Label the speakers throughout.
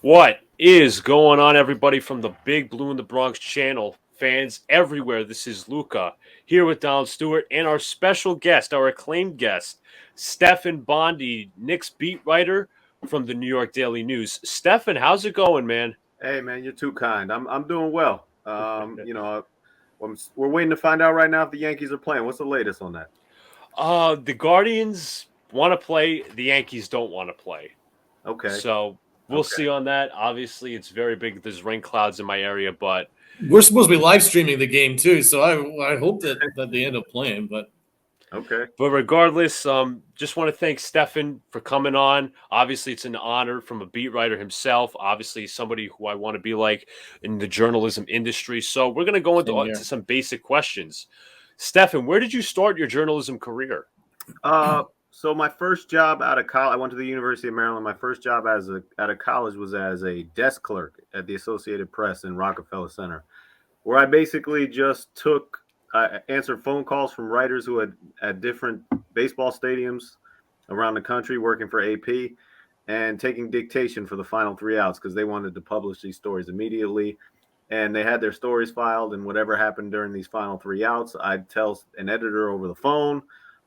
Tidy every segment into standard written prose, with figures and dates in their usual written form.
Speaker 1: What is going on, everybody, from the Big Blue in the Bronx channel? Fans everywhere, this is Luca here with Donald Stewart and our special guest, our acclaimed guest, Stefan Bondy, Knicks beat writer from the New York Daily News. Stefan, how's it going, man?
Speaker 2: Hey man, you're too kind. I'm doing well. We're waiting to find out right now if the Yankees are playing. What's the latest on that?
Speaker 1: The Guardians want to play, the Yankees don't want to play.
Speaker 2: Okay,
Speaker 1: So we'll
Speaker 2: okay,
Speaker 1: see on that. Obviously, it's very big. There's rain clouds in my area, but
Speaker 3: We're supposed to be live streaming the game too, so I hope that they end up playing. But
Speaker 2: okay.
Speaker 1: regardless, just want to thank Stefan for coming on. Obviously, it's an honor from a beat writer himself. Obviously, somebody who I want to be like in the journalism industry. So we're going to go
Speaker 3: same
Speaker 1: into
Speaker 3: here.
Speaker 1: some basic questions. Stefan, where did you start your journalism career?
Speaker 2: So my first job out of college, I went to the University of Maryland. My first job out of college was as a desk clerk at the Associated Press in Rockefeller Center, where I basically just answered phone calls from writers who had at different baseball stadiums around the country working for AP and taking dictation for the final three outs because they wanted to publish these stories immediately. And they had their stories filed, and whatever happened during these final three outs, I'd tell an editor over the phone.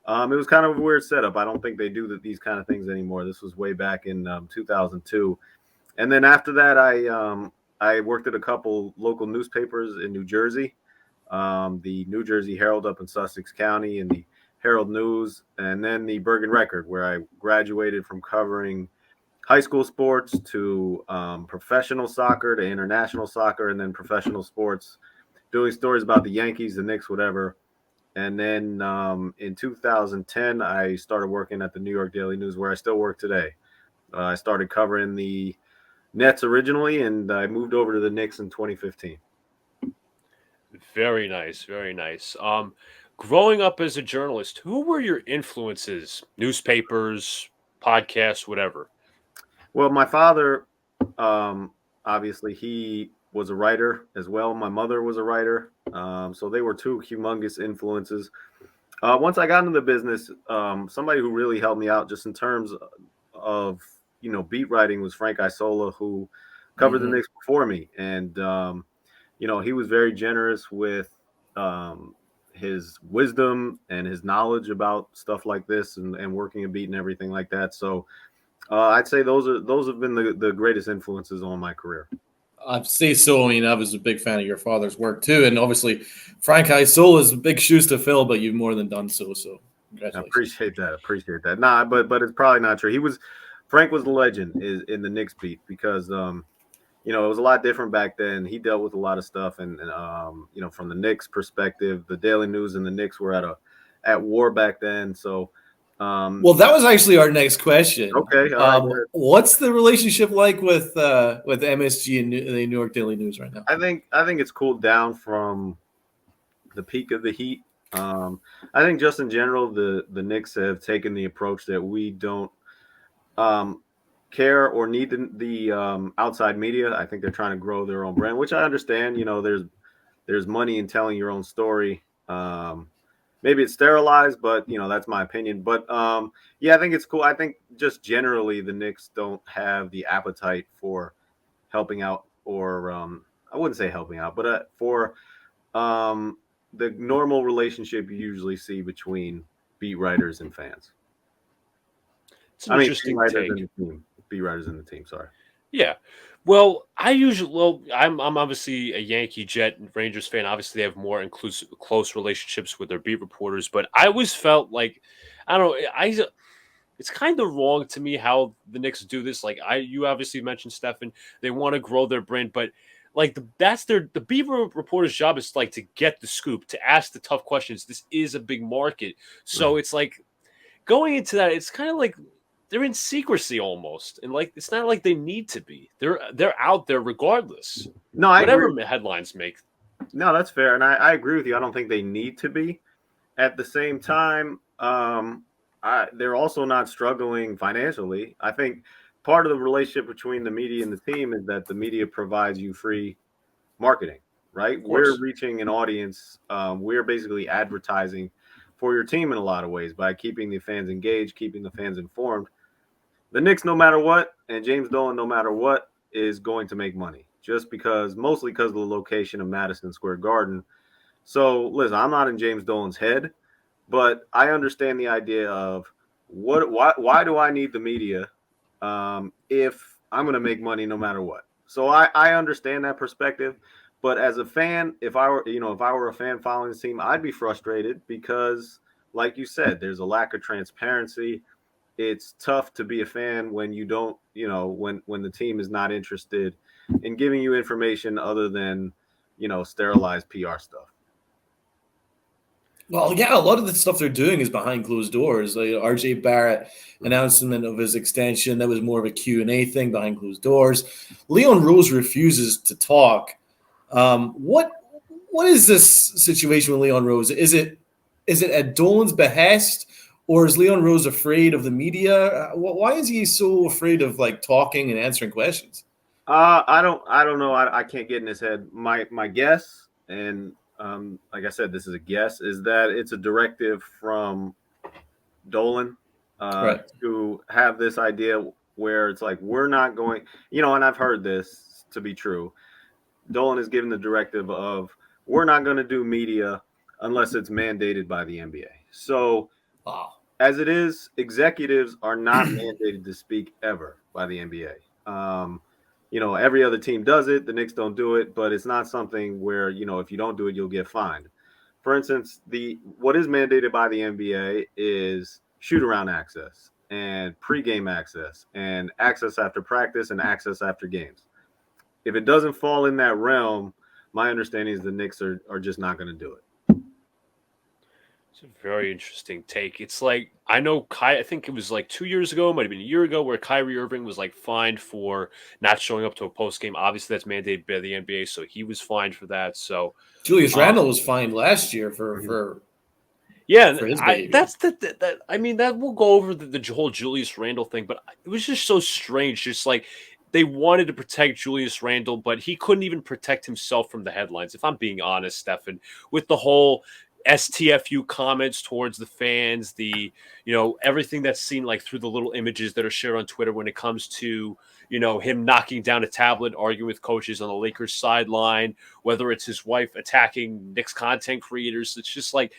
Speaker 2: It was kind of a weird setup. I don't think they do these kind of things anymore. This was way back in 2002. And then after that, I worked at a couple local newspapers in New Jersey, the New Jersey Herald up in Sussex County, and the Herald News, and then the Bergen Record, where I graduated from covering high school sports to professional soccer to international soccer, and then professional sports, doing stories about the Yankees, the Knicks, whatever. And then in 2010, I started working at the New York Daily News, where I still work today. I started covering the Nets originally, and I moved over to the Knicks in 2015.
Speaker 1: Very nice, very nice. Growing up as a journalist, who were your influences? Newspapers, podcasts, whatever.
Speaker 2: Well, my father, um, obviously, he was a writer as well. My mother was a writer. So they were two humongous influences. Once I got into the business, somebody who really helped me out just in terms of, beat writing was Frank Isola, who covered the
Speaker 3: Mm-hmm.
Speaker 2: Knicks before me. And, he was very generous with his wisdom and his knowledge about stuff like this and working a beat and everything like that. So, I'd say those have been the greatest influences on my career.
Speaker 3: I'd say so. I mean, I was a big fan of your father's work too, and obviously, Frank Isola's big shoes to fill, but you've more than done so. So,
Speaker 2: I
Speaker 3: congratulations.
Speaker 2: appreciate that. Appreciate that. Nah, but it's probably not true. Frank was the legend is in the Knicks beat because it was a lot different back then. He dealt with a lot of stuff, and from the Knicks perspective, the Daily News and the Knicks were at war back then. So, um,
Speaker 3: Well, that was actually our next question.
Speaker 2: okay, all right.
Speaker 3: What's the relationship like with MSG and the New York Daily News right now?
Speaker 2: I think it's cooled down from the peak of the heat. I think just in general, the Knicks have taken the approach that we don't um, care or need the outside media. I think they're trying to grow their own brand, which I understand. There's money in telling your own story. Maybe it's sterilized, but that's my opinion. But yeah, I think it's cool. I think just generally the Knicks don't have the appetite for helping out, or I wouldn't say helping out, but for um, the normal relationship you usually see between beat writers and fans.
Speaker 1: It's an
Speaker 2: I mean, beat
Speaker 1: interesting
Speaker 2: writers
Speaker 1: take.
Speaker 2: and the team. Beat writers in the team. Sorry.
Speaker 1: Yeah. I'm obviously a Yankee Jet and Rangers fan. Obviously, they have more inclusive, close relationships with their beat reporters. But I always felt like, I don't know, it's kind of wrong to me how the Knicks do this. Like you obviously mentioned Stefan, they want to grow their brand, but like that's the beat reporter's job is like to get the scoop, to ask the tough questions. This is a big market, so
Speaker 2: Right.
Speaker 1: it's like going into that, it's kind of like they're in secrecy almost, and like it's not like they need to be. They're out there regardless,
Speaker 2: No, I agree.
Speaker 1: whatever headlines make.
Speaker 2: No, that's fair, and I agree with you. I don't think they need to be. At the same time, they're also not struggling financially. I think part of the relationship between the media and the team is that the media provides you free marketing, right?
Speaker 1: Of
Speaker 2: We're
Speaker 1: course,
Speaker 2: reaching an audience. We're basically advertising for your team in a lot of ways by keeping the fans engaged, keeping the fans informed. The Knicks, no matter what, and James Dolan, no matter what, is going to make money just mostly because of the location of Madison Square Garden. So listen, I'm not in James Dolan's head, but I understand the idea of why do I need the media if I'm going to make money no matter what? So I understand that perspective, but as a fan, if I were a fan following the team, I'd be frustrated because, like you said, there's a lack of transparency. It's tough to be a fan when you don't, when the team is not interested in giving you information other than, sterilized PR stuff.
Speaker 3: Well, yeah, a lot of the stuff they're doing is behind closed doors. Like RJ Barrett announcement of his extension, that was more of a Q&A thing behind closed doors. Leon Rose refuses to talk. What is this situation with Leon Rose? Is it at Dolan's behest, or is Leon Rose afraid of the media? Why is he so afraid of like talking and answering questions?
Speaker 2: I don't know. I can't get in his head. My guess, and like I said, this is a guess, is that it's a directive from Dolan
Speaker 3: Right.
Speaker 2: to have this idea where it's like, we're not going, and I've heard this to be true. Dolan is given the directive of, we're not going to do media unless it's mandated by the NBA. So
Speaker 3: Wow.
Speaker 2: as it is, executives are not mandated to speak ever by the NBA. Every other team does it. The Knicks don't do it, but it's not something where, if you don't do it, you'll get fined. For instance, what is mandated by the NBA is shoot-around access and pregame access and access after practice and access after games. If it doesn't fall in that realm, my understanding is the Knicks are just not going to do it.
Speaker 1: It's a very interesting take. It's like, I know I think it was like 2 years ago, might have been a year ago, where Kyrie Irving was like fined for not showing up to a post game. Obviously, that's mandated by the NBA, so he was fined for that. So
Speaker 3: Julius Randle was fined last year for his behavior.
Speaker 1: That's that. I mean, that we'll go over the whole Julius Randle thing, but it was just so strange. Just like they wanted to protect Julius Randle, but he couldn't even protect himself from the headlines. If I'm being honest, Stefan, with the whole STFU comments towards the fans, everything that's seen like through the little images that are shared on Twitter when it comes to, him knocking down a tablet, arguing with coaches on the Lakers sideline, whether it's his wife attacking Knicks content creators. It's just like,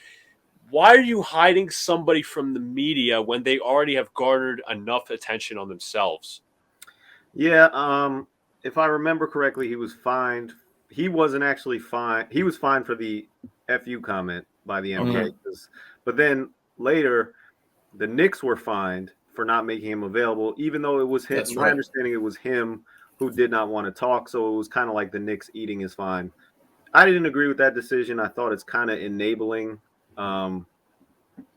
Speaker 1: why are you hiding somebody from the media when they already have garnered enough attention on themselves?
Speaker 2: Yeah, if I remember correctly, he was fined. He wasn't actually fined. He was fined for the FU comment by the NBA. But then later, the Knicks were fined for not making him available, even though it was him.
Speaker 3: That's
Speaker 2: My
Speaker 3: right.
Speaker 2: understanding, it was him who did not want to talk. So it was kind of like the Knicks eating his fine. I didn't agree with that decision. I thought it's kind of enabling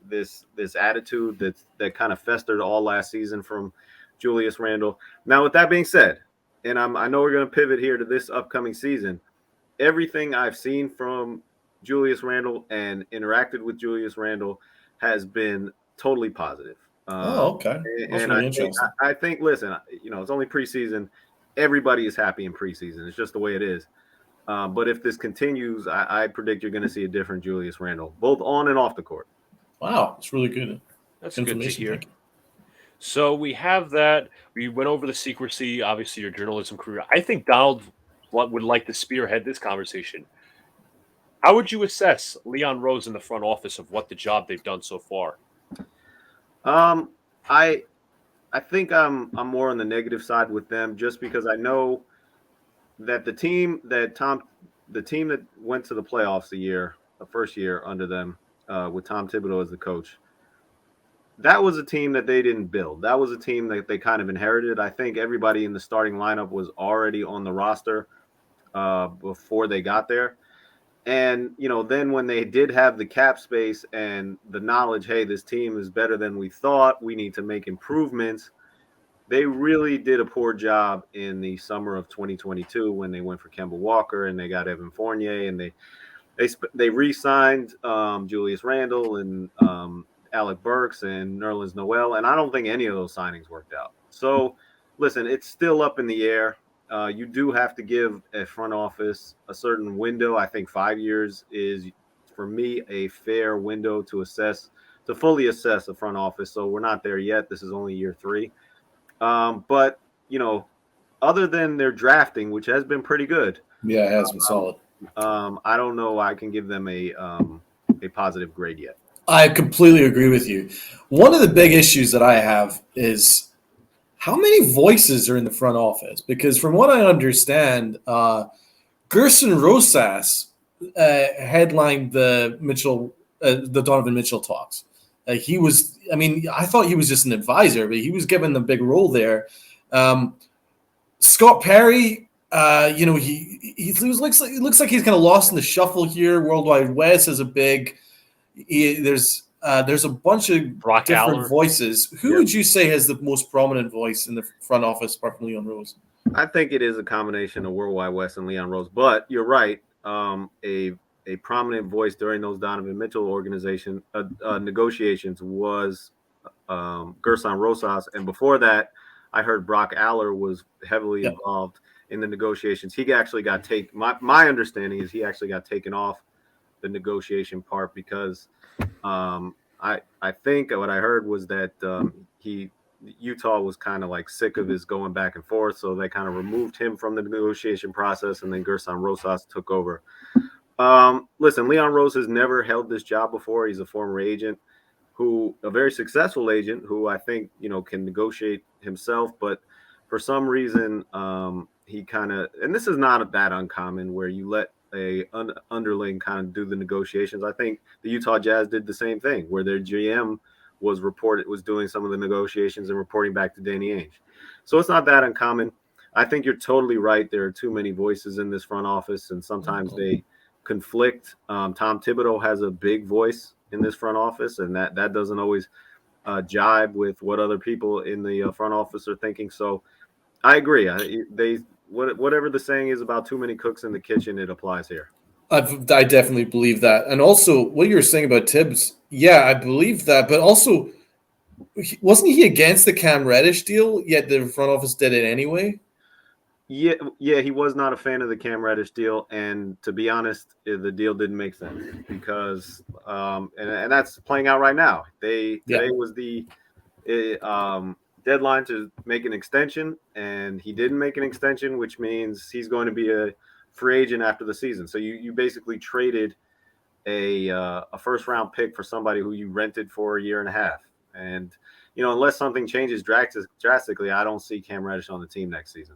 Speaker 2: this attitude that kind of festered all last season from Julius Randle. Now, with that being said, and I know we're going to pivot here to this upcoming season, everything I've seen from Julius Randle and interacted with Julius Randle has been totally positive.
Speaker 3: Okay. That's
Speaker 2: And
Speaker 3: really interesting.
Speaker 2: I think, listen, it's only preseason. Everybody is happy in preseason. It's just the way it is. But if this continues, I predict you're going to see a different Julius Randle, both on and off the court.
Speaker 3: Wow, it's really good.
Speaker 1: That's
Speaker 3: information.
Speaker 1: good to hear.
Speaker 3: Thank you.
Speaker 1: So we have that. We went over the secrecy, obviously your journalism career. I think Donald would like to spearhead this conversation. How would you assess Leon Rose in the front office of what the job they've done so far?
Speaker 2: I think I'm more on the negative side with them, just because I know that the team that went to the playoffs the first year under them, with Tom Thibodeau as the coach, that was a team that they didn't build. That was a team that they kind of inherited. I think everybody in the starting lineup was already on the roster before they got there. And, then when they did have the cap space and the knowledge, hey, this team is better than we thought, we need to make improvements, they really did a poor job in the summer of 2022 when they went for Kemba Walker and they got Evan Fournier, and they re-signed Julius Randle and Alec Burks and Nerlens Noel, and I don't think any of those signings worked out. So, listen, it's still up in the air. You do have to give a front office a certain window. I think 5 years is, for me, a fair window to fully assess a front office. So we're not there yet. This is only year 3. But, other than their drafting, which has been pretty good,
Speaker 3: Yeah, it has been solid.
Speaker 2: I don't know I can give them a positive grade yet.
Speaker 3: I completely agree with you. One of the big issues that I have is how many voices are in the front office? Because from what I understand, Gerson Rosas headlined the Donovan Mitchell talks. I thought he was just an advisor, but he was given the big role there. Scott Perry, he looks like he's kind of lost in the shuffle here. Worldwide West is a big. There's a bunch of
Speaker 1: Brock
Speaker 3: different
Speaker 1: Aller.
Speaker 3: voices. Who would you say has the most prominent voice in the front office, apart from Leon Rose?
Speaker 2: I think it is a combination of Worldwide West and Leon Rose, but you're right. A prominent voice during those Donovan Mitchell organization negotiations was Gerson Rosas, and before that, I heard Brock Aller was heavily involved in the negotiations. He actually got taken. My understanding is he actually got taken off the negotiation part because I think what I heard was that Utah was kind of like sick of his going back and forth, so they kind of removed him from the negotiation process, and then Gerson Rosas took over. Listen, Leon Rose has never held this job before. He's a former agent, a very successful agent, who I think can negotiate himself, but for some reason, he kind of, and this is not that uncommon, where you let a underling kind of do the negotiations. I think the Utah Jazz did the same thing, where their GM was doing some of the negotiations and reporting back to Danny Ainge. So it's not that uncommon. I think you're totally right. There are too many voices in this front office, and sometimes they conflict. Tom Thibodeau has a big voice in this front office, and that doesn't always jibe with what other people in the front office are thinking. So I agree. Whatever the saying is about too many cooks in the kitchen, it applies here.
Speaker 3: I definitely believe that. And also, what you were saying about Tibbs, yeah, I believe that. But also, wasn't he against the Cam Reddish deal, yet the front office did it anyway?
Speaker 2: Yeah, he was not a fan of the Cam Reddish deal, and to be honest, the deal didn't make sense because, and that's playing out right now. Today was the deadline to make an extension, and he didn't make an extension, which means he's going to be a free agent after the season. So you basically traded a first round pick for somebody who you rented for a year and a half, and unless something changes drastically, I don't see Cam Reddish on the team next season.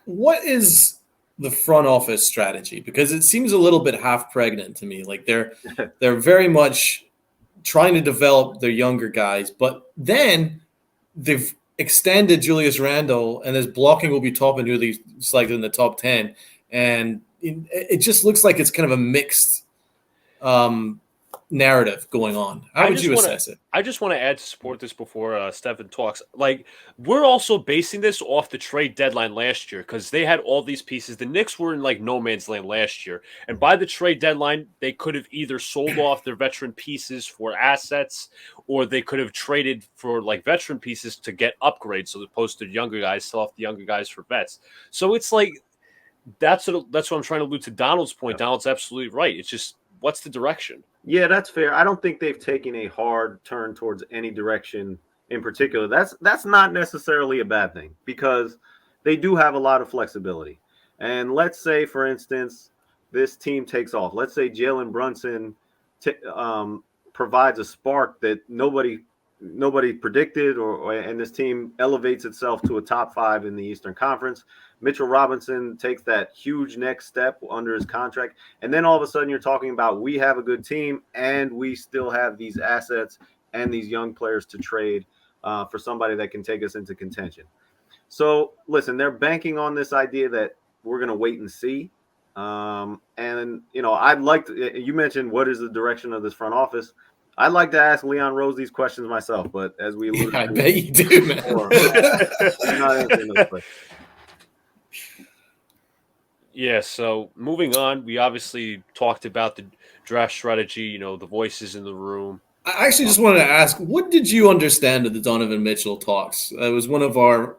Speaker 3: What is the front office strategy? Because it seems a little bit half pregnant to me. Like they're very much trying to develop their younger guys, but then they've extended Julius Randle, and his blocking will be top and really selected in the top 10. And it just looks like it's kind of a mixed narrative going on. How would you assess it?
Speaker 1: I just want to add to support this before Stefan talks. Like, we're also basing this off the trade deadline last year because they had all these pieces. The Knicks were in like no man's land last year. And by the trade deadline, they could have either sold off their veteran pieces for assets, or they could have traded for like veteran pieces to get upgrades, so opposed to younger guys, sell off the younger guys for vets. So it's like, that's what I'm trying to allude to Donald's point. Donald's absolutely right. It's just, what's the direction?
Speaker 2: Yeah, that's fair. I don't think they've taken a hard turn towards any direction in particular. That's not necessarily a bad thing because they do have a lot of flexibility. And let's say, for instance, this team takes off. Let's say Jalen Brunson provides a spark that nobody predicted, and this team elevates itself to a top 5 in the Eastern Conference. Mitchell Robinson takes that huge next step under his contract, and then all of a sudden you're talking about, we have a good team and we still have these assets and these young players to trade for somebody that can take us into contention. So listen, they're banking on this idea that we're going to wait and see. And I'd like to, you mentioned what is the direction of this front office. I'd like to ask Leon Rose these questions myself, but as we alluded
Speaker 3: I bet you do, man.
Speaker 2: I'm not answering those questions.
Speaker 1: Yeah, so moving on, we obviously talked about the draft strategy, the voices in the room.
Speaker 3: I actually just wanted to ask, what did you understand of the Donovan Mitchell talks? It was one of our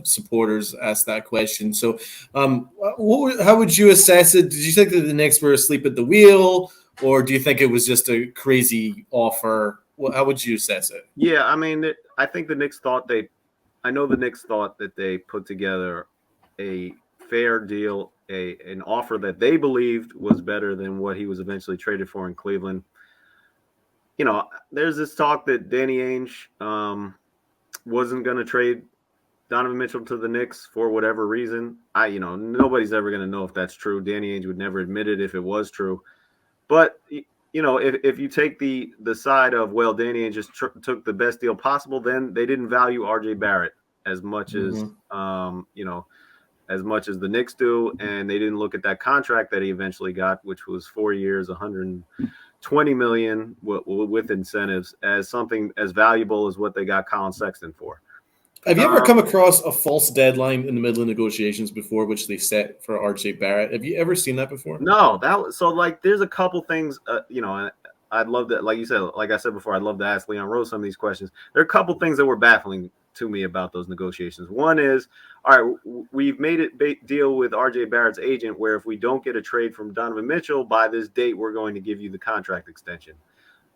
Speaker 3: supporters asked that question. So, how would you assess it? Did you think that the Knicks were asleep at the wheel, or do you think it was just a crazy offer? How would you assess it?
Speaker 2: Yeah, I mean, I think the Knicks thought they I know the Knicks thought that they put together a fair deal, an offer that they believed was better than what he was eventually traded for in Cleveland. There's this talk that Danny Ainge wasn't going to trade Donovan Mitchell to the Knicks for whatever reason. Nobody's ever going to know if that's true. Danny Ainge would never admit it if it was true. But if you take the side of, well, Danny Ainge just took the best deal possible, then they didn't value RJ Barrett as much as as much as the Knicks do, and they didn't look at that contract that he eventually got, which was 4 years, 120 million with incentives, as something as valuable as what they got Colin Sexton for.
Speaker 3: Have you ever come across a false deadline in the middle of negotiations before, which they set for RJ Barrett? Have you ever seen that before?
Speaker 2: No, there's a couple things, I'd love to, like I said before, I'd love to ask Leon Rose some of these questions. There are a couple things that were baffling to me about those negotiations. One is, all right, we've made it deal with RJ Barrett's agent where if we don't get a trade from Donovan Mitchell by this date, we're going to give you the contract extension.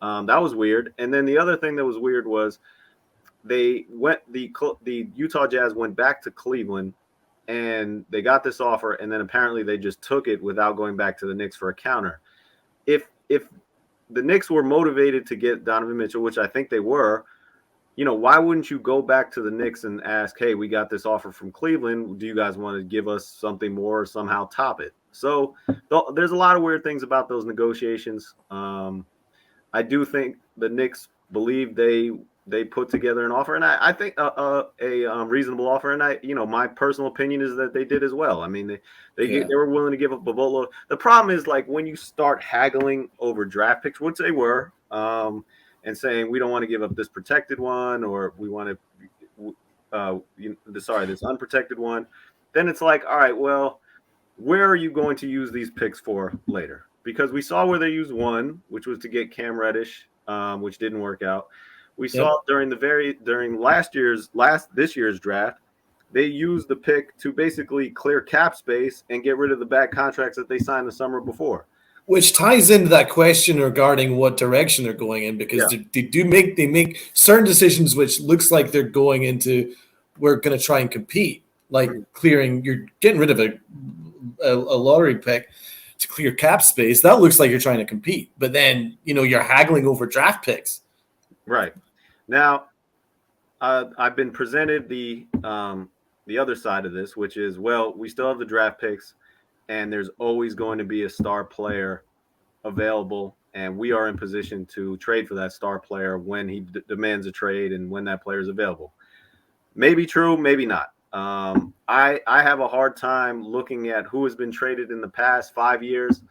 Speaker 2: That was weird. And then the other thing that was weird was the Utah Jazz went back to Cleveland and they got this offer, and then apparently they just took it without going back to the Knicks for a counter. If the Knicks were motivated to get Donovan Mitchell, which I think they were, why wouldn't you go back to the Knicks and ask, hey, we got this offer from Cleveland. Do you guys want to give us something more or somehow top it? So there's a lot of weird things about those negotiations. I do think the Knicks believe they put together an offer, and I think a reasonable offer. And my personal opinion is that they did as well. I mean, they were willing to give up a boatload. The problem is, like, when you start haggling over draft picks, which they were, and saying we don't want to give up this protected one, or we want this unprotected one, then it's like, all right, well, where are you going to use these picks for later? Because we saw where they used one, which was to get Cam Reddish, which didn't work out. We saw during this year's draft, they used the pick to basically clear cap space and get rid of the bad contracts that they signed the summer before.
Speaker 3: Which ties into that question regarding what direction they're going in, because they make certain decisions which looks like they're going into, we're going to try and compete, like you're getting rid of a lottery pick to clear cap space. That looks like you're trying to compete, but then you're haggling over draft picks.
Speaker 2: Right. Now, I've been presented the other side of this, which is, well, we still have the draft picks, and there's always going to be a star player available, and we are in position to trade for that star player when he demands a trade and when that player is available. Maybe true, maybe not. I have a hard time looking at who has been traded in the past 5 years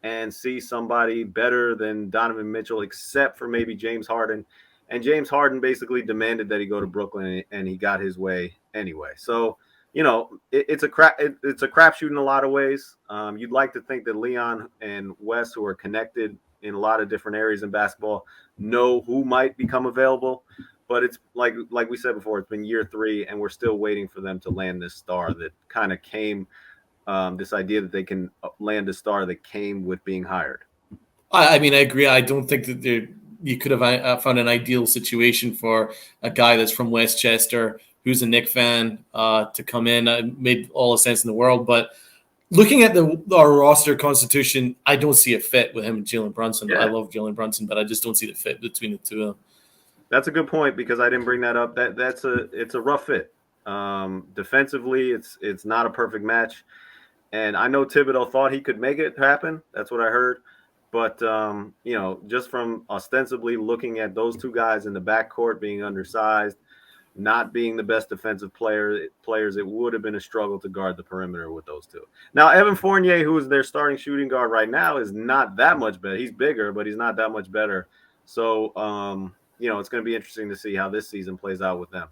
Speaker 2: and see somebody better than Donovan Mitchell, except for maybe James Harden. And James Harden basically demanded that he go to Brooklyn, and he got his way anyway. So, it's a crapshoot in a lot of ways. You'd like to think that Leon and Wes, who are connected in a lot of different areas in basketball, know who might become available. But it's like we said before, it's been year 3, and we're still waiting for them to land this star that kind of came. This idea that they can land a star that came with being hired.
Speaker 3: I mean, I agree. I don't think that you could have found an ideal situation for a guy that's from Westchester who's a Knicks fan to come in. It made all the sense in the world. But looking at our roster constitution, I don't see a fit with him and Jalen Brunson. Yeah. I love Jalen Brunson, but I just don't see the fit between the two of them.
Speaker 2: That's a good point, because I didn't bring that up. It's a rough fit. Defensively, it's not a perfect match. And I know Thibodeau thought he could make it happen. That's what I heard. But, just from ostensibly looking at those two guys in the backcourt being undersized, not being the best defensive players, it would have been a struggle to guard the perimeter with those two. Now, Evan Fournier, who is their starting shooting guard right now, is not that much better. He's bigger, but he's not that much better. So, it's going to be interesting to see how this season plays out with them.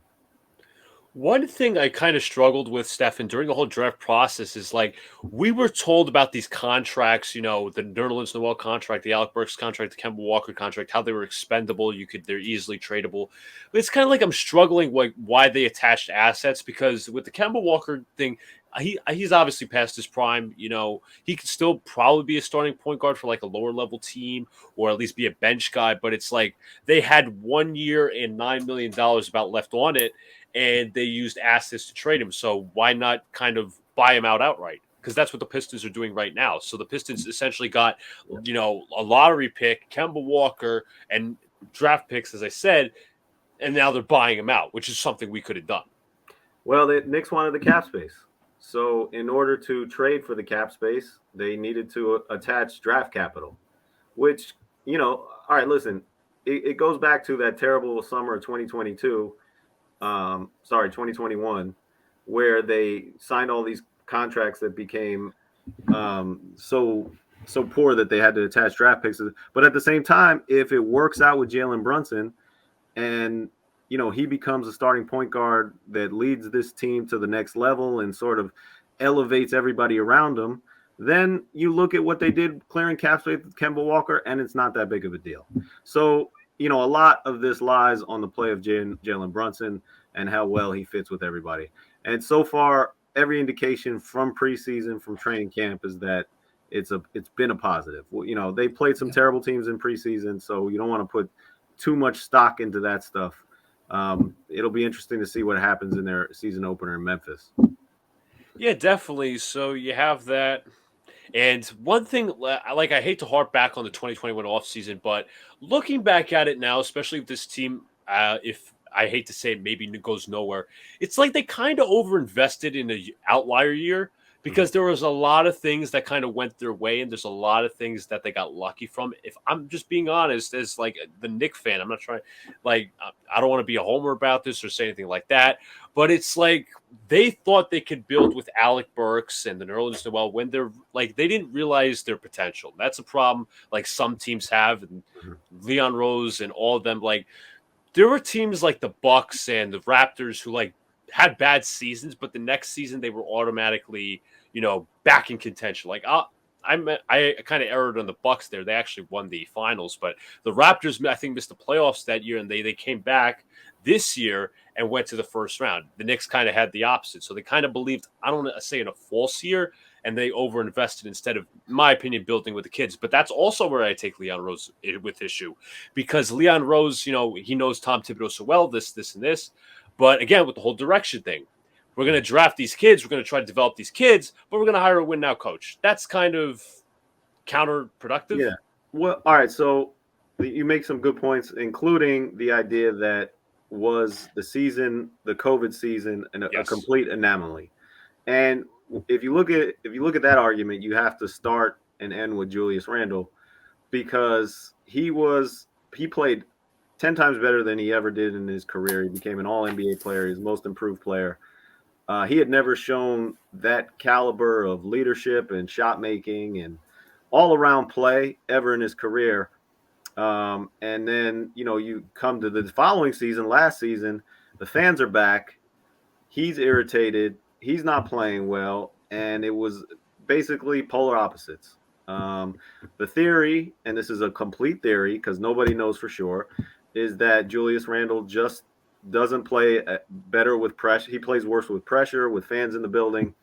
Speaker 1: One thing I kind of struggled with, Stefan, during the whole draft process is, like, we were told about these contracts, the Nerlens Noel contract, the Alec Burks contract, the Kemba Walker contract, how they were expendable. They're easily tradable. But it's kind of like I'm struggling with why they attached assets, because with the Kemba Walker thing, he's obviously past his prime. He could still probably be a starting point guard for like a lower level team, or at least be a bench guy. But it's like they had 1 year and $9 million about left on it, and they used assets to trade him. So why not kind of buy him out outright? Because that's what the Pistons are doing right now. So the Pistons essentially got, a lottery pick, Kemba Walker, and draft picks, as I said, and now they're buying him out, which is something we could have done.
Speaker 2: Well, the Knicks wanted the cap space. So in order to trade for the cap space, they needed to attach draft capital, which, all right, listen, it goes back to that terrible summer of 2022, 2021, where they signed all these contracts that became so poor that they had to attach draft picks. But at the same time, if it works out with Jalen Brunson and he becomes a starting point guard that leads this team to the next level and sort of elevates everybody around him, then you look at what they did clearing cap space with Kemba Walker, and it's not that big of a deal. So, a lot of this lies on the play of Jalen Brunson and how well he fits with everybody. And so far, every indication from preseason, from training camp, is that it's been a positive. Well, they played some terrible teams in preseason, so you don't want to put too much stock into that stuff. It'll be interesting to see what happens in their season opener in Memphis.
Speaker 1: Yeah, definitely. So you have that. And one thing, like, I hate to harp back on the 2021 offseason, but looking back at it now, especially with this team, if I hate to say it, maybe it goes nowhere, it's like they kind of overinvested in an outlier year because there was a lot of things that kind of went their way, and there's a lot of things that they got lucky from. If I'm just being honest, as like the Knicks fan, I'm not trying, like, I don't want to be a homer about this or say anything like that, but it's like they thought they could build with Alec Burks and the Nerlens Noel when they're like they didn't realize their potential. That's a problem like some teams have, and Leon Rose and all of them. Like there were teams like the Bucks and the Raptors who like had bad seasons, but the next season they were automatically back in contention. Like I kind of erred on the Bucks there. They actually won the finals, but the Raptors I think missed the playoffs that year, and they came back this year and went to the first round. The Knicks kind of had the opposite. So they kind of believed, I don't want to say in a false year, and they overinvested instead of, in my opinion, building with the kids. But that's also where I take Leon Rose with issue, because Leon Rose, he knows Tom Thibodeau so well, this, and this. But again, with the whole direction thing, we're going to draft these kids. We're going to try to develop these kids, but we're going to hire a win-now coach. That's kind of counterproductive.
Speaker 2: Yeah. Well, all right. So you make some good points, including the idea that was the COVID season, and a complete anomaly. And if you look at that argument, you have to start and end with Julius Randle, because he played 10 times better than he ever did in his career. He became an all-NBA player, his most improved player. He had never shown that caliber of leadership and shot making and all-around play ever in his career. And then, you come to the following season, last season, the fans are back. He's irritated. He's not playing well. And it was basically polar opposites. The theory, and this is a complete theory because nobody knows for sure, is that Julius Randle just doesn't play better with pressure. He plays worse with pressure, with fans in the building.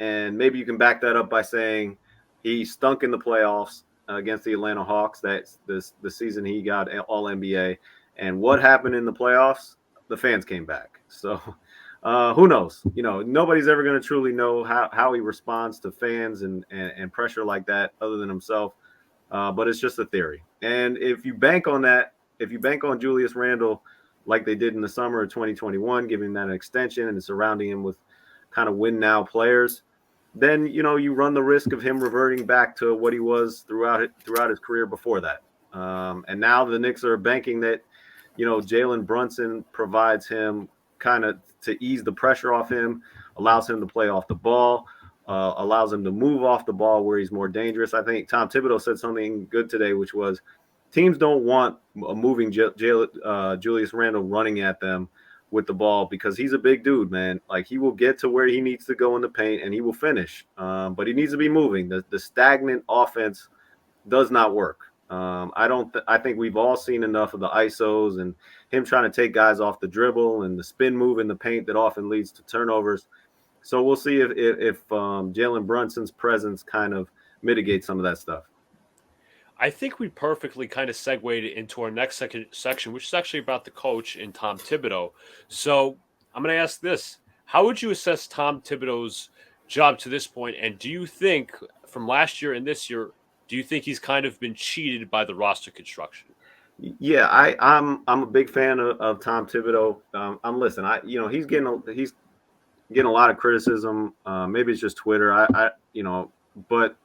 Speaker 2: And maybe you can back that up by saying he stunk in the playoffs against the Atlanta Hawks. That's the season he got all NBA. And what happened in the playoffs? The fans came back. So who knows? Nobody's ever going to truly know how he responds to fans and pressure like that other than himself. But it's just a theory. And if you bank on that, if you bank on Julius Randle like they did in the summer of 2021, giving that an extension and surrounding him with kind of win now players, then you run the risk of him reverting back to what he was throughout his career before that. And now the Knicks are banking that Jalen Brunson provides him kind of to ease the pressure off him, allows him to play off the ball, allows him to move off the ball where he's more dangerous. I think Tom Thibodeau said something good today, which was teams don't want a moving Julius Randle running at them with the ball, because he's a big dude, man. Like, he will get to where he needs to go in the paint and he will finish. But he needs to be moving. The stagnant offense does not work. I think we've all seen enough of the ISOs and him trying to take guys off the dribble and the spin move in the paint that often leads to turnovers. So we'll see if Jalen Brunson's presence kind of mitigates some of that stuff.
Speaker 1: I think we perfectly kind of segued into our next section, which is actually about the coach and Tom Thibodeau. So I'm going to ask this: how would you assess Tom Thibodeau's job to this point? And do you think from last year and this year, do you think he's kind of been cheated by the roster construction?
Speaker 2: Yeah, I'm a big fan of Tom Thibodeau. He's getting a lot of criticism. Maybe it's just Twitter. But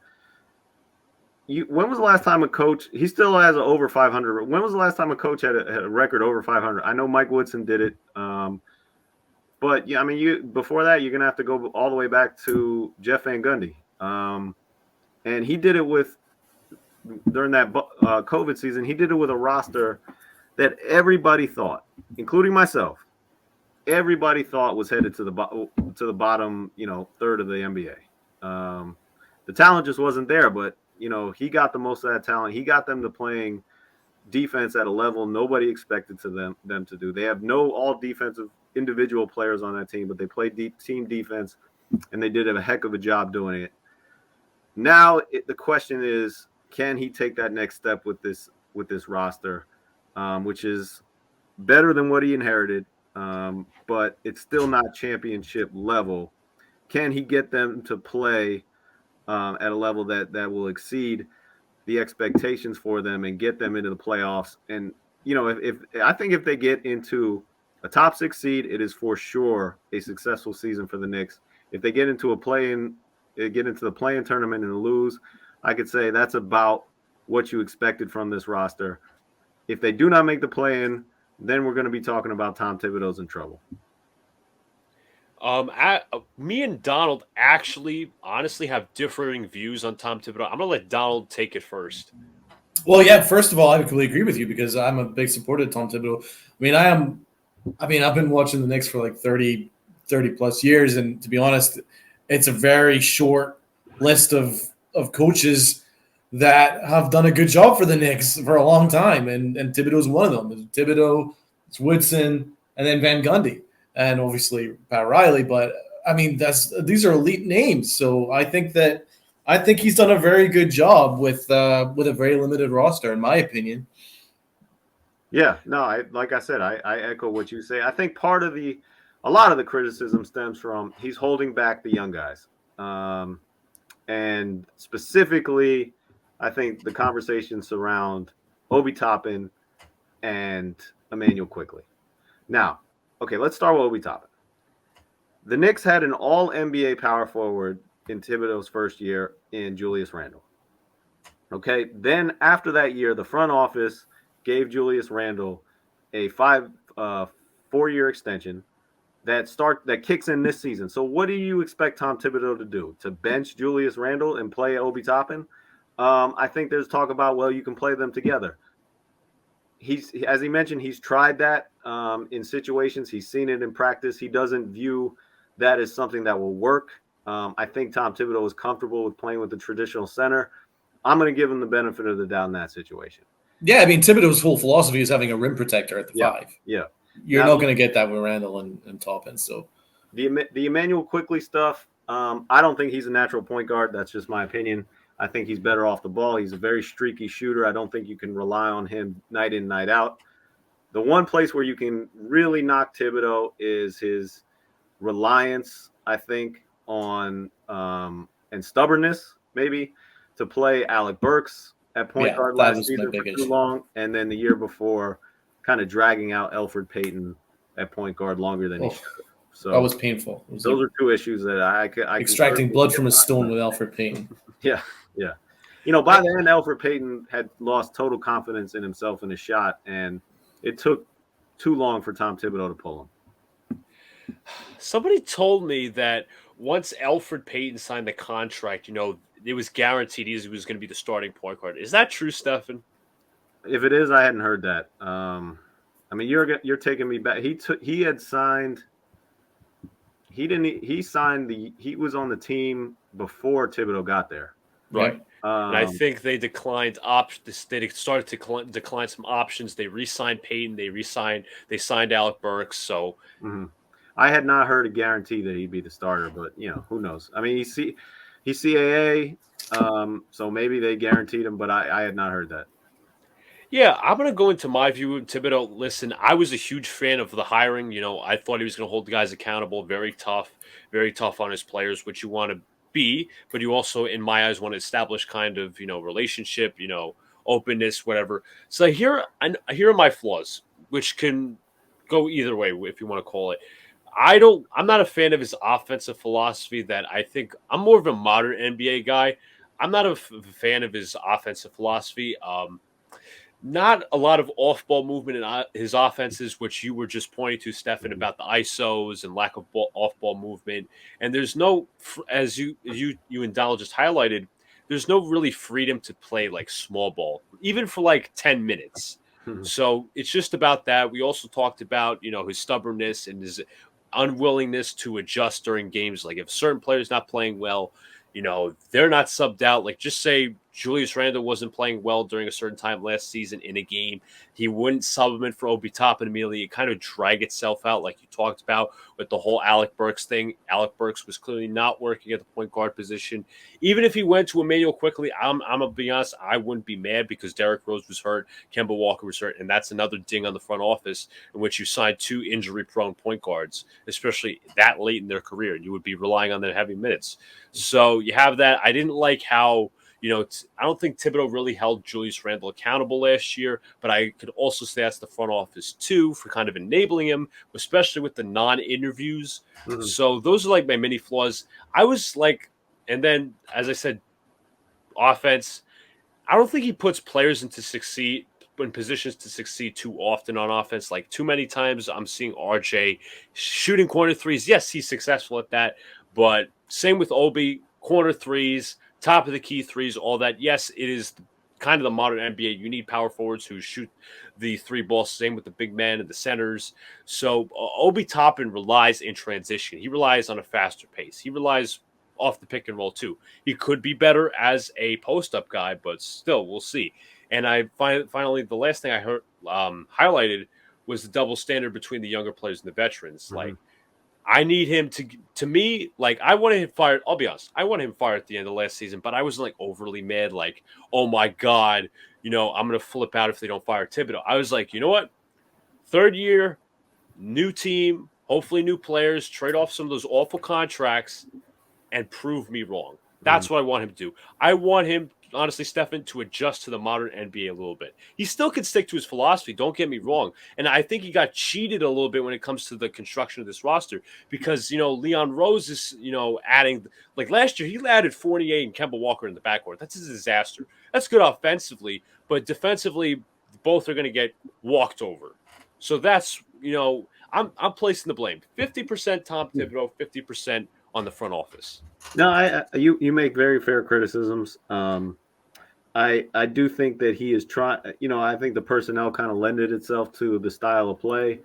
Speaker 2: when was the last time a coach? He still has over 500. When was the last time a coach had a record over 500? I know Mike Woodson did it. But yeah, I mean, before that, you're gonna have to go all the way back to Jeff Van Gundy. And he did it during that COVID season. He did it with a roster that everybody thought, including myself, everybody thought was headed to the bottom, third of the NBA. The talent just wasn't there, but he got the most of that talent. He got them to playing defense at a level nobody expected them to do. They have no all defensive individual players on that team, but they played team defense, and they did a heck of a job doing it. Now the question is, can he take that next step with this roster, which is better than what he inherited, but it's still not championship level. Can he get them to play at a level that will exceed the expectations for them and get them into the playoffs? And if I think if they get into a top 6 seed, it is for sure a successful season for the Knicks. If they get into the play-in tournament and lose, I could say that's about what you expected from this roster. If they do not make the play-in, then we're going to be talking about Tom Thibodeau's in trouble.
Speaker 1: Me and Donald actually, honestly, have differing views on Tom Thibodeau. I'm going to let Donald take it first.
Speaker 3: Well, yeah, first of all, I completely agree with you because I'm a big supporter of Tom Thibodeau. I've been watching the Knicks for like 30 plus years, and to be honest, it's a very short list of coaches that have done a good job for the Knicks for a long time, and Thibodeau's one of them. It's Thibodeau, it's Woodson, and then Van Gundy, and obviously Pat Riley. But I mean, these are elite names, so I think he's done a very good job with a very limited roster, in my opinion.
Speaker 2: Yeah, no, like I said, I echo what you say. I think a lot of the criticism stems from he's holding back the young guys. And specifically, I think the conversations surround Obi Toppin and Emmanuel Quickley. Now, okay, let's start with Obi Toppin. The Knicks had an all-NBA power forward in Thibodeau's first year in Julius Randle. Okay, then after that year, the front office gave Julius Randle a 4-year extension that kicks in this season. So what do you expect Tom Thibodeau to do? To bench Julius Randle and play Obi Toppin? I think there's talk about, well, you can play them together. As he mentioned, he's tried that in situations. He's seen it in practice. He doesn't view that as something that will work. I think Tom Thibodeau is comfortable with playing with the traditional center. I'm going to give him the benefit of the doubt in that situation.
Speaker 3: Yeah, I mean, Thibodeau's whole philosophy is having a rim protector at the 5.
Speaker 2: Yeah.
Speaker 3: You're not going to get that with Randall and Toppin. So
Speaker 2: the Emmanuel Quickley stuff, I don't think he's a natural point guard. That's just my opinion. I think he's better off the ball. He's a very streaky shooter. I don't think you can rely on him night in, night out. The one place where you can really knock Thibodeau is his reliance, I think, on and stubbornness, maybe, to play Alec Burks at point guard last season for too long, and then the year before kind of dragging out Elfrid Payton at point guard longer than he should have. So
Speaker 3: that was painful.
Speaker 2: Those are two issues that I
Speaker 3: extracting blood from a stone with Elfrid Payton.
Speaker 2: Yeah. By the end, Elfrid Payton had lost total confidence in himself and his shot, and it took too long for Tom Thibodeau to pull him.
Speaker 1: Somebody told me that once Elfrid Payton signed the contract, it was guaranteed he was going to be the starting point guard. Is that true, Stefan?
Speaker 2: If it is, I hadn't heard that. I mean, you're taking me back. He had signed. He signed he was on the team before Thibodeau got there.
Speaker 1: Right. And I think they declined options. They started to decline some options. They re-signed Payton. They signed Alec Burks. So,
Speaker 2: I had not heard a guarantee that he'd be the starter, but who knows? I mean, he's CAA, so maybe they guaranteed him, but I had not heard that.
Speaker 1: Yeah, I'm going to go into my view of Thibodeau. Listen, I was a huge fan of the hiring. I thought he was going to hold the guys accountable. Very tough on his players, which you want to be, but you also, in my eyes, want to establish kind of, relationship, openness, whatever. So here are my flaws, which can go either way, if you want to call it. I'm not a fan of his offensive philosophy that I think I'm more of a modern NBA guy. I'm not a fan of his offensive philosophy. Not a lot of off-ball movement in his offenses, which you were just pointing to, Stefan, about the ISOs and lack of off-ball movement. And there's no, as you and Donald just highlighted, there's no really freedom to play like small ball, even for like 10 minutes. So it's just about that. We also talked about, his stubbornness and his unwillingness to adjust during games. Like if certain players not playing well, they're not subbed out. Like just say Julius Randle wasn't playing well during a certain time last season in a game. He wouldn't sub him in for Obi Toppin immediately. It kind of drag itself out like you talked about with the whole Alec Burks thing. Alec Burks was clearly not working at the point guard position. Even if he went to Emmanuel quickly, I'm going to be honest, I wouldn't be mad because Derrick Rose was hurt, Kemba Walker was hurt, and that's another ding on the front office in which you signed two injury-prone point guards, especially that late in their career. You would be relying on their heavy minutes. So you have that. I didn't like how I don't think Thibodeau really held Julius Randle accountable last year, but I could also say that's the front office too for kind of enabling him, especially with the non-interviews. Mm-hmm. So those are like my mini flaws. I was like, and then as I said, offense, I don't think he puts players in positions to succeed too often on offense. Like too many times I'm seeing RJ shooting corner threes. Yes, he's successful at that, but same with Obi, corner threes, top of the key threes, all that. Yes, it is kind of the modern NBA. You need power forwards who shoot the three balls. Same with the big men and the centers. So Obi Toppin relies in transition. He relies on a faster pace. He relies off the pick and roll too. He could be better as a post-up guy, but still, we'll see. And I finally, the last thing I heard highlighted was the double standard between the younger players and the veterans. Mm-hmm. Like, I need him to me, like, I wanted him fired. I'll be honest. I wanted him fired at the end of last season, but I wasn't like overly mad. Like, oh my God, I'm going to flip out if they don't fire Thibodeau. I was like, you know what? Third year, new team, hopefully new players, trade off some of those awful contracts and prove me wrong. That's what I want him to do. I want him, honestly, Stefan, to adjust to the modern NBA a little bit. He still can stick to his philosophy, don't get me wrong. And I think he got cheated a little bit when it comes to the construction of this roster because, Leon Rose is, adding, like last year, he added 48 and Kemba Walker in the backcourt. That's a disaster. That's good offensively, but defensively, both are going to get walked over. So that's, I'm placing the blame. 50% Tom Thibodeau, 50% on the front office.
Speaker 2: No, you make very fair criticisms. I do think that he is trying. I think the personnel kind of lended itself to the style of play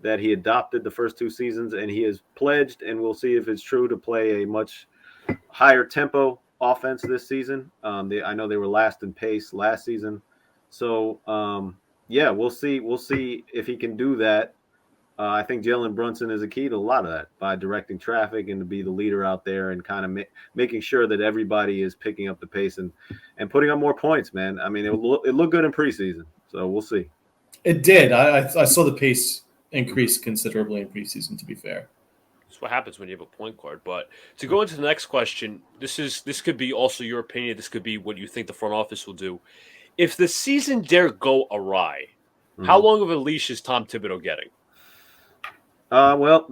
Speaker 2: that he adopted the first two seasons, and he has pledged, and we'll see if it's true, to play a much higher tempo offense this season. I know they were last in pace last season, so we'll see. We'll see if he can do that. I think Jalen Brunson is a key to a lot of that by directing traffic and to be the leader out there and kind of making sure that everybody is picking up the pace and putting up more points, man. I mean, it looked good in preseason, so we'll see.
Speaker 3: It did. I saw the pace increase considerably in preseason, to be fair.
Speaker 1: That's what happens when you have a point guard. But to go into the next question, this could be also your opinion. This could be what you think the front office will do. If the season dare go awry, how long of a leash is Tom Thibodeau getting?
Speaker 2: Well,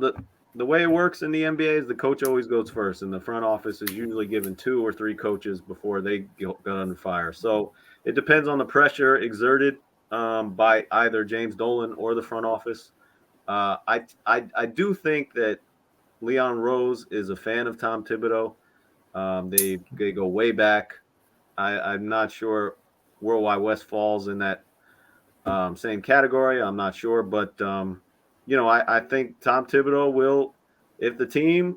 Speaker 2: the way it works in the NBA is the coach always goes first, and the front office is usually given 2 or 3 coaches before they go under fire. So it depends on the pressure exerted by either James Dolan or the front office. I do think that Leon Rose is a fan of Tom Thibodeau. They go way back. I'm not sure Worldwide West falls in that same category. I'm not sure, but I think Tom Thibodeau will, if the team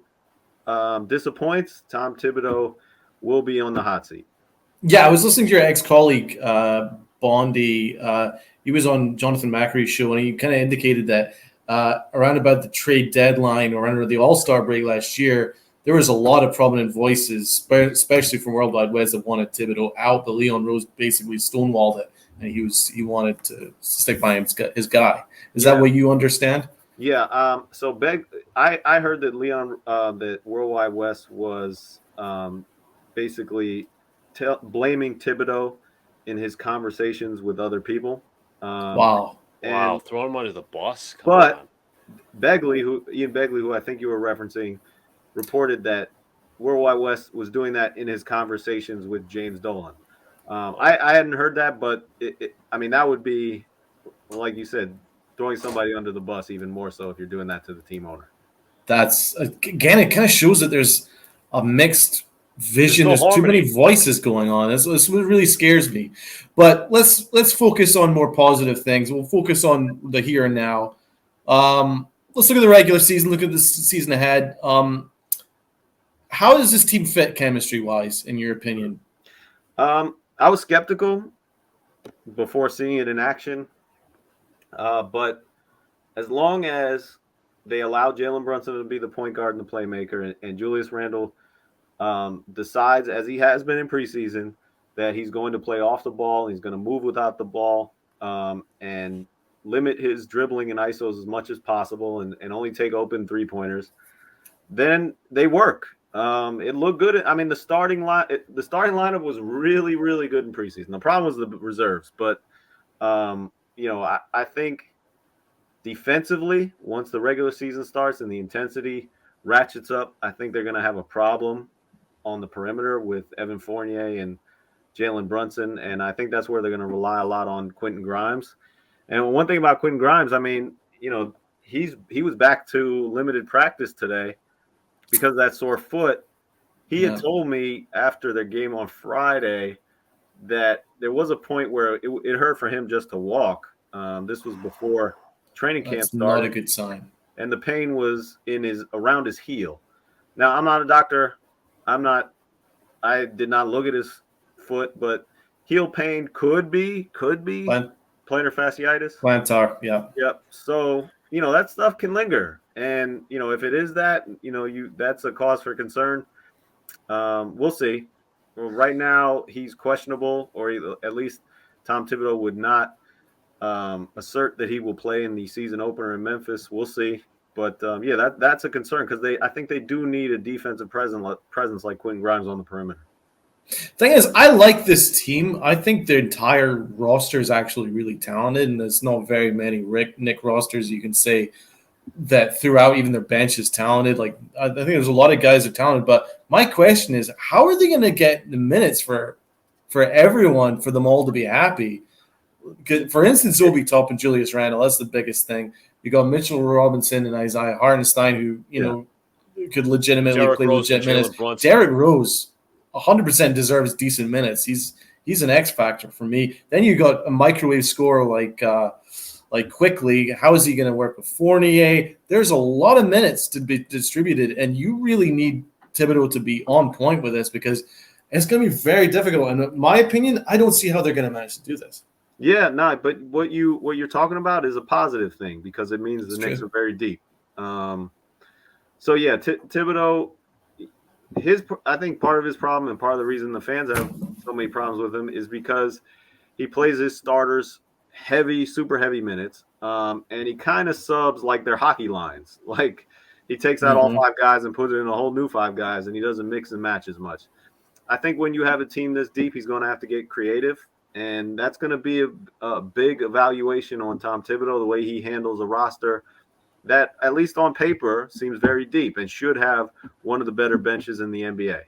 Speaker 2: disappoints, Tom Thibodeau will be on the hot seat.
Speaker 3: Yeah, I was listening to your ex-colleague, Bondy. He was on Jonathan Macri's show, and he kind of indicated that around about the trade deadline or under the All-Star break last year, there was a lot of prominent voices, especially from Worldwide West, that wanted Thibodeau out, but Leon Rose basically stonewalled it, and he wanted to stick by his guy. Is that what you understand?
Speaker 2: Yeah. So I heard that that Worldwide West was basically blaming Thibodeau in his conversations with other people.
Speaker 3: Wow.
Speaker 1: Wow, throw him under the bus. Come
Speaker 2: But
Speaker 1: on.
Speaker 2: Ian Begley, who I think you were referencing, reported that Worldwide West was doing that in his conversations with James Dolan. I hadn't heard that, but I mean, that would be, like you said, throwing somebody under the bus even more so if you're doing that to the team owner.
Speaker 3: That's again, it kind of shows that there's a mixed vision. There's too many voices going on. That's what really scares me. But let's focus on more positive things. We'll focus on the here and now. Let's look at the regular season. Look at the season ahead. How does this team fit chemistry-wise, in your opinion?
Speaker 2: I was skeptical before seeing it in action, but as long as they allow Jalen Brunson to be the point guard and the playmaker, and Julius Randle decides, as he has been in preseason, that he's going to play off the ball, he's going to move without the ball, and limit his dribbling and ISOs as much as possible, and only take open three-pointers, then they work. It looked good. I mean, the starting lineup was really, really good in preseason. The problem was the reserves, but I think defensively, once the regular season starts and the intensity ratchets up, I think they're going to have a problem on the perimeter with Evan Fournier and Jalen Brunson, and I think that's where they're going to rely a lot on Quentin Grimes. And one thing about Quentin Grimes, I mean, he was back to limited practice today because of that sore foot. He had told me after their game on Friday that there was a point where it hurt for him just to walk. This was before training camp started.
Speaker 3: Not a good sign.
Speaker 2: And the pain was around his heel. Now, I'm not a doctor. I did not look at his foot, but heel pain could be plantar fasciitis.
Speaker 3: Plantar, yeah.
Speaker 2: Yep. So, that stuff can linger. And, if it is that, that's a cause for concern. We'll see. Well, right now, he's questionable, or at least Tom Thibodeau would not assert that he will play in the season opener in Memphis. We'll see. But, that's a concern because I think they do need a defensive presence like Quentin Grimes on the perimeter.
Speaker 3: Thing is, I like this team. I think the entire roster is actually really talented, and there's not very many Nick rosters you can say that throughout even their bench is talented. Like, I think there's a lot of guys that are talented, but my question is, how are they going to get the minutes for everyone, for them all to be happy? For instance, Obi Toppin and Julius Randle, that's the biggest thing. You got Mitchell Robinson and Isaiah Hartenstein, who could legitimately play legit minutes. Derrick Rose 100% deserves decent minutes. He's an X factor for me. Then you got a microwave scorer like Quickly. How is he going to work with Fournier? There's a lot of minutes to be distributed, and you really need Thibodeau to be on point with this because it's going to be very difficult. And in my opinion, I don't see how they're going to manage to do this.
Speaker 2: Yeah, no, but what you're talking about is a positive thing because it means the Knicks are very deep. So yeah, Thibodeau, I think part of his problem and part of the reason the fans have so many problems with him is because he plays his starters super heavy minutes, and he kind of subs like their hockey lines. Like he takes out all five guys and puts it in a whole new five guys, and he doesn't mix and match as much. I think when you have a team this deep, he's going to have to get creative, and that's going to be a big evaluation on Tom Thibodeau, the way he handles a roster that, at least on paper, seems very deep and should have one of the better benches in the NBA.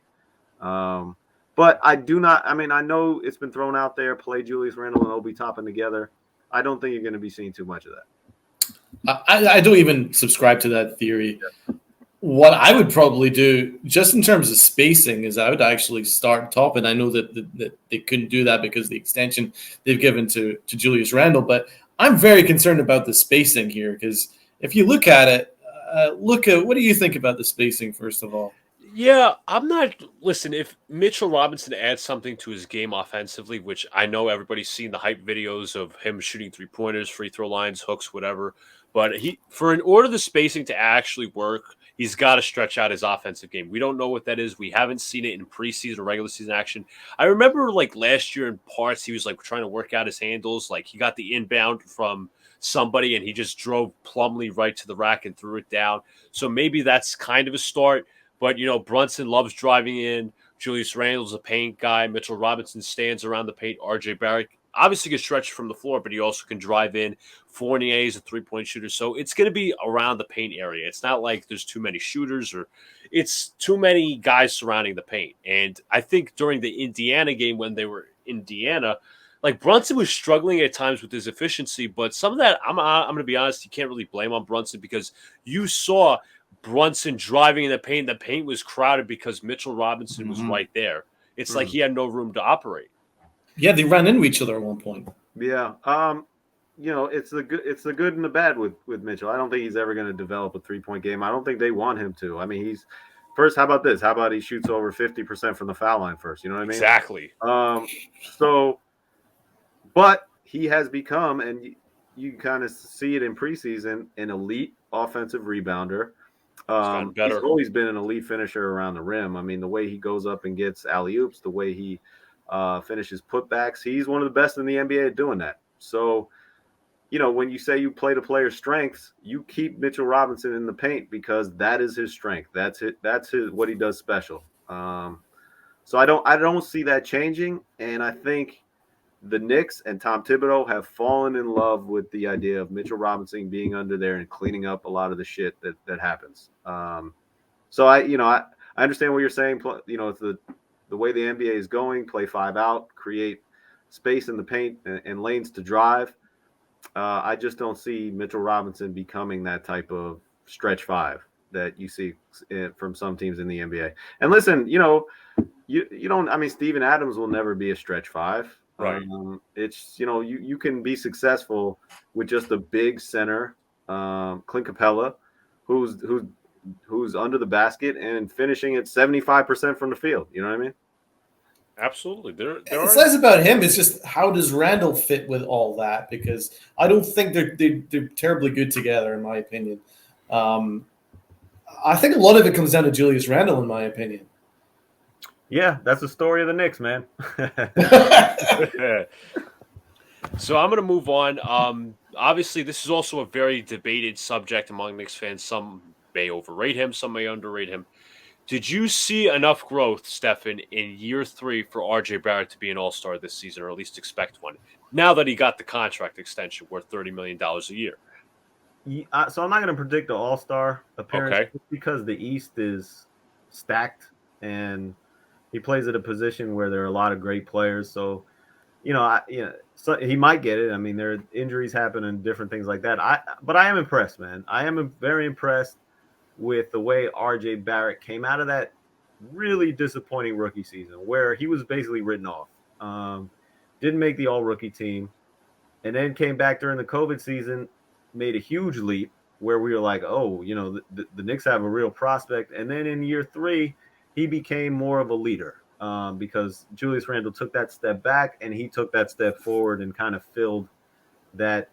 Speaker 2: But I know it's been thrown out there, play Julius Randle and Obi Toppin together. I don't think you're going to be seeing too much of that.
Speaker 3: I don't even subscribe to that theory. Yeah. What I would probably do, just in terms of spacing, is I would actually start Toppin. I know that they couldn't do that because of the extension they've given to Julius Randle, but I'm very concerned about the spacing here because if you look at it, what do you think about the spacing, first of all?
Speaker 1: Yeah, listen, if Mitchell Robinson adds something to his game offensively, which I know everybody's seen the hype videos of him shooting three-pointers, free throw lines, hooks, whatever, But in order the spacing to actually work, he's got to stretch out his offensive game. We don't know what that is. We haven't seen it in preseason or regular season action. I remember like last year in parts, he was like trying to work out his handles. Like he got the inbound from somebody and he just drove Plumlee right to the rack and threw it down. So maybe that's kind of a start. But, Brunson loves driving in. Julius Randle's a paint guy. Mitchell Robinson stands around the paint. RJ Barrett obviously can stretch from the floor, but he also can drive in. Fournier is a three-point shooter. So it's going to be around the paint area. It's not like there's too many shooters or it's too many guys surrounding the paint. And I think during the Indiana game when they were in Indiana, like Brunson was struggling at times with his efficiency, but some of that, I'm going to be honest, you can't really blame on Brunson because you saw Brunson driving in the paint. The paint was crowded because Mitchell Robinson was right there. It's like he had no room to operate.
Speaker 3: Yeah, they ran into each other at one point.
Speaker 2: Yeah. It's the good and the bad with Mitchell. I don't think he's ever going to develop a 3-point game. I don't think they want him to. I mean, first, how about this? How about he shoots over 50% from the foul line first? You know what I mean?
Speaker 1: Exactly.
Speaker 2: But he has become, and you kind of see it in preseason, an elite offensive rebounder. He's always been an elite finisher around the rim. I mean, the way he goes up and gets alley-oops, the way he finishes putbacks, he's one of the best in the NBA at doing that. So, when you say you play to player's strengths, you keep Mitchell Robinson in the paint because that is his strength. That's it. That's what he does special. So I don't see that changing, and I think the Knicks and Tom Thibodeau have fallen in love with the idea of Mitchell Robinson being under there and cleaning up a lot of the shit that happens. So I understand what you're saying. It's the way the NBA is going, play 5 out, create space in the paint and lanes to drive. I just don't see Mitchell Robinson becoming that type of stretch 5 that you see from some teams in the NBA. And listen, you don't. I mean, Steven Adams will never be a stretch 5.
Speaker 1: Right.
Speaker 2: It's you can be successful with just a big center, Clint Capella, who's under the basket and finishing at 75% from the field. You know what I mean?
Speaker 1: Absolutely.
Speaker 3: It's nice about him. It's just how does Randall fit with all that? Because I don't think they're terribly good together, in my opinion. I think a lot of it comes down to Julius Randle, in my opinion.
Speaker 2: Yeah, that's the story of the Knicks, man.
Speaker 1: So I'm going to move on. Obviously, this is also a very debated subject among Knicks fans. Some may overrate him, some may underrate him. Did you see enough growth, Stefan, in year 3 for RJ Barrett to be an all-star this season, or at least expect one, now that he got the contract extension worth $30 million a year?
Speaker 2: Yeah, so I'm not going to predict the all-star appearance because the East is stacked and he plays at a position where there are a lot of great players. So, so he might get it. I mean, there are injuries happen and different things like that. But I am impressed, man. I am very impressed with the way RJ Barrett came out of that really disappointing rookie season where he was basically written off. Didn't make the all-rookie team, and then came back during the COVID season, made a huge leap where we were like, oh, the Knicks have a real prospect. And then in year 3, he became more of a leader because Julius Randle took that step back and he took that step forward and kind of filled that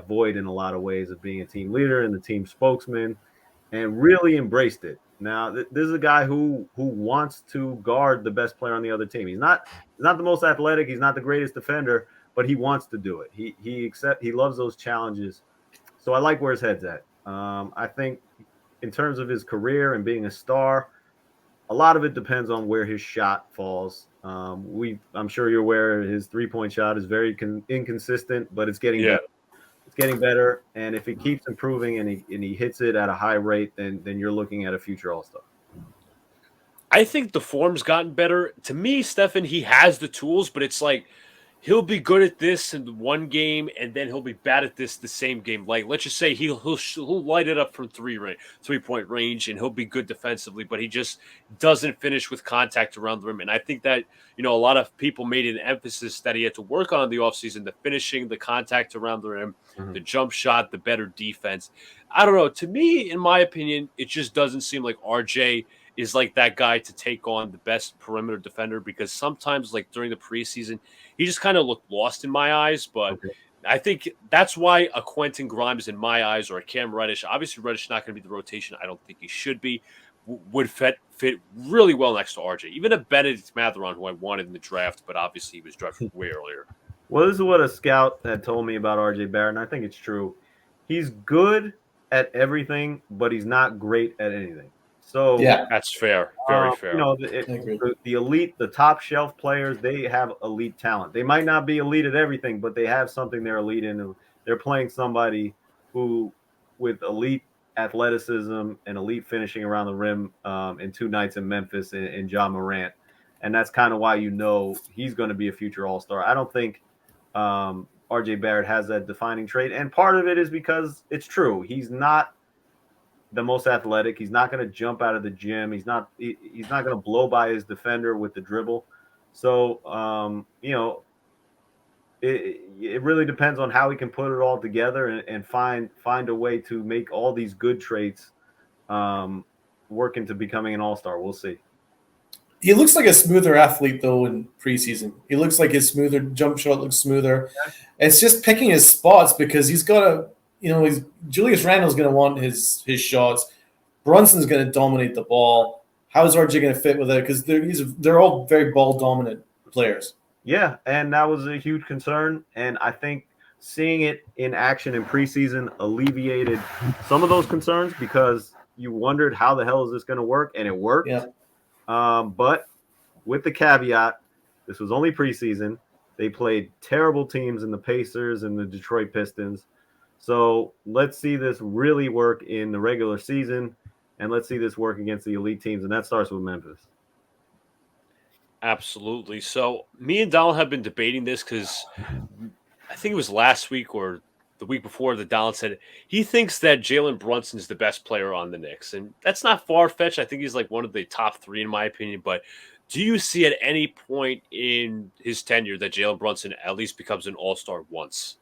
Speaker 2: void in a lot of ways of being a team leader and the team spokesman and really embraced it. Now, this is a guy who wants to guard the best player on the other team. He's not the most athletic. He's not the greatest defender, but he wants to do it. He loves those challenges. So I like where his head's at. I think in terms of his career and being a star, a lot of it depends on where his shot falls. I'm sure you're aware his 3-point shot is very inconsistent, but it's getting better. It's getting better, and if he keeps improving and he hits it at a high rate, then you're looking at a future All-Star.
Speaker 1: I think the form's gotten better. To me, Stefan, he has the tools, but it's like he'll be good at this in one game, and then he'll be bad at this the same game. Like, let's just say he'll light it up from 3-point range, and he'll be good defensively, but he just doesn't finish with contact around the rim. And I think that, a lot of people made an emphasis that he had to work on in the offseason, the finishing, the contact around the rim, the jump shot, the better defense. I don't know. To me, in my opinion, it just doesn't seem like RJ is like that guy to take on the best perimeter defender because sometimes, like during the preseason, he just kind of looked lost in my eyes. But I think that's why a Quentin Grimes, in my eyes, or a Cam Reddish, obviously Reddish not going to be the rotation. I don't think he should be, would fit really well next to RJ. Even a Benedict Mathurin, who I wanted in the draft, but obviously he was drafted way earlier.
Speaker 2: Well, this is what a scout had told me about RJ Barrett, and I think it's true. He's good at everything, but he's not great at anything. So
Speaker 3: Yeah,
Speaker 1: That's fair. Very fair.
Speaker 2: you know,
Speaker 3: I agree.
Speaker 2: the elite, the top shelf players, they have elite talent. They might not be elite at everything, but they have something they're elite in. They're playing somebody who, with elite athleticism and elite finishing around the rim in 2 nights in Memphis in Ja Morant. And that's kind of why you know he's going to be a future All-Star. I don't think RJ Barrett has that defining trait. And part of it is because it's true. He's not the most athletic. He's not going to jump out of the gym. He's not going to blow by his defender with the dribble. So, you know, it really depends on how he can put it all together and find a way to make all these good traits work into becoming an all-star. We'll see.
Speaker 3: He looks like a smoother athlete, though, in preseason. He looks like his smoother jump shot looks smoother. Yeah. It's just picking his spots because he's got a, you know, Julius Randle's going to want his shots. Brunson's going to dominate the ball. How is RJ going to fit with it? Because they're all very ball dominant players.
Speaker 2: Yeah, and that was a huge concern. And I think seeing it in action in preseason alleviated some of those concerns because you wondered how the hell is this going to work, and it worked.
Speaker 3: Yeah.
Speaker 2: But with the caveat, this was only preseason. They played terrible teams in the Pacers and the Detroit Pistons. So let's see this really work in the regular season, and let's see this work against the elite teams, and that starts with Memphis.
Speaker 1: Absolutely. So me and Donald have been debating this because I think it was last week or the week before that Donald said he thinks that Jalen Brunson is the best player on the Knicks. And that's not far-fetched. I think he's like one of the top 3 in my opinion. But do you see at any point in his tenure that Jalen Brunson at least becomes an all-star once?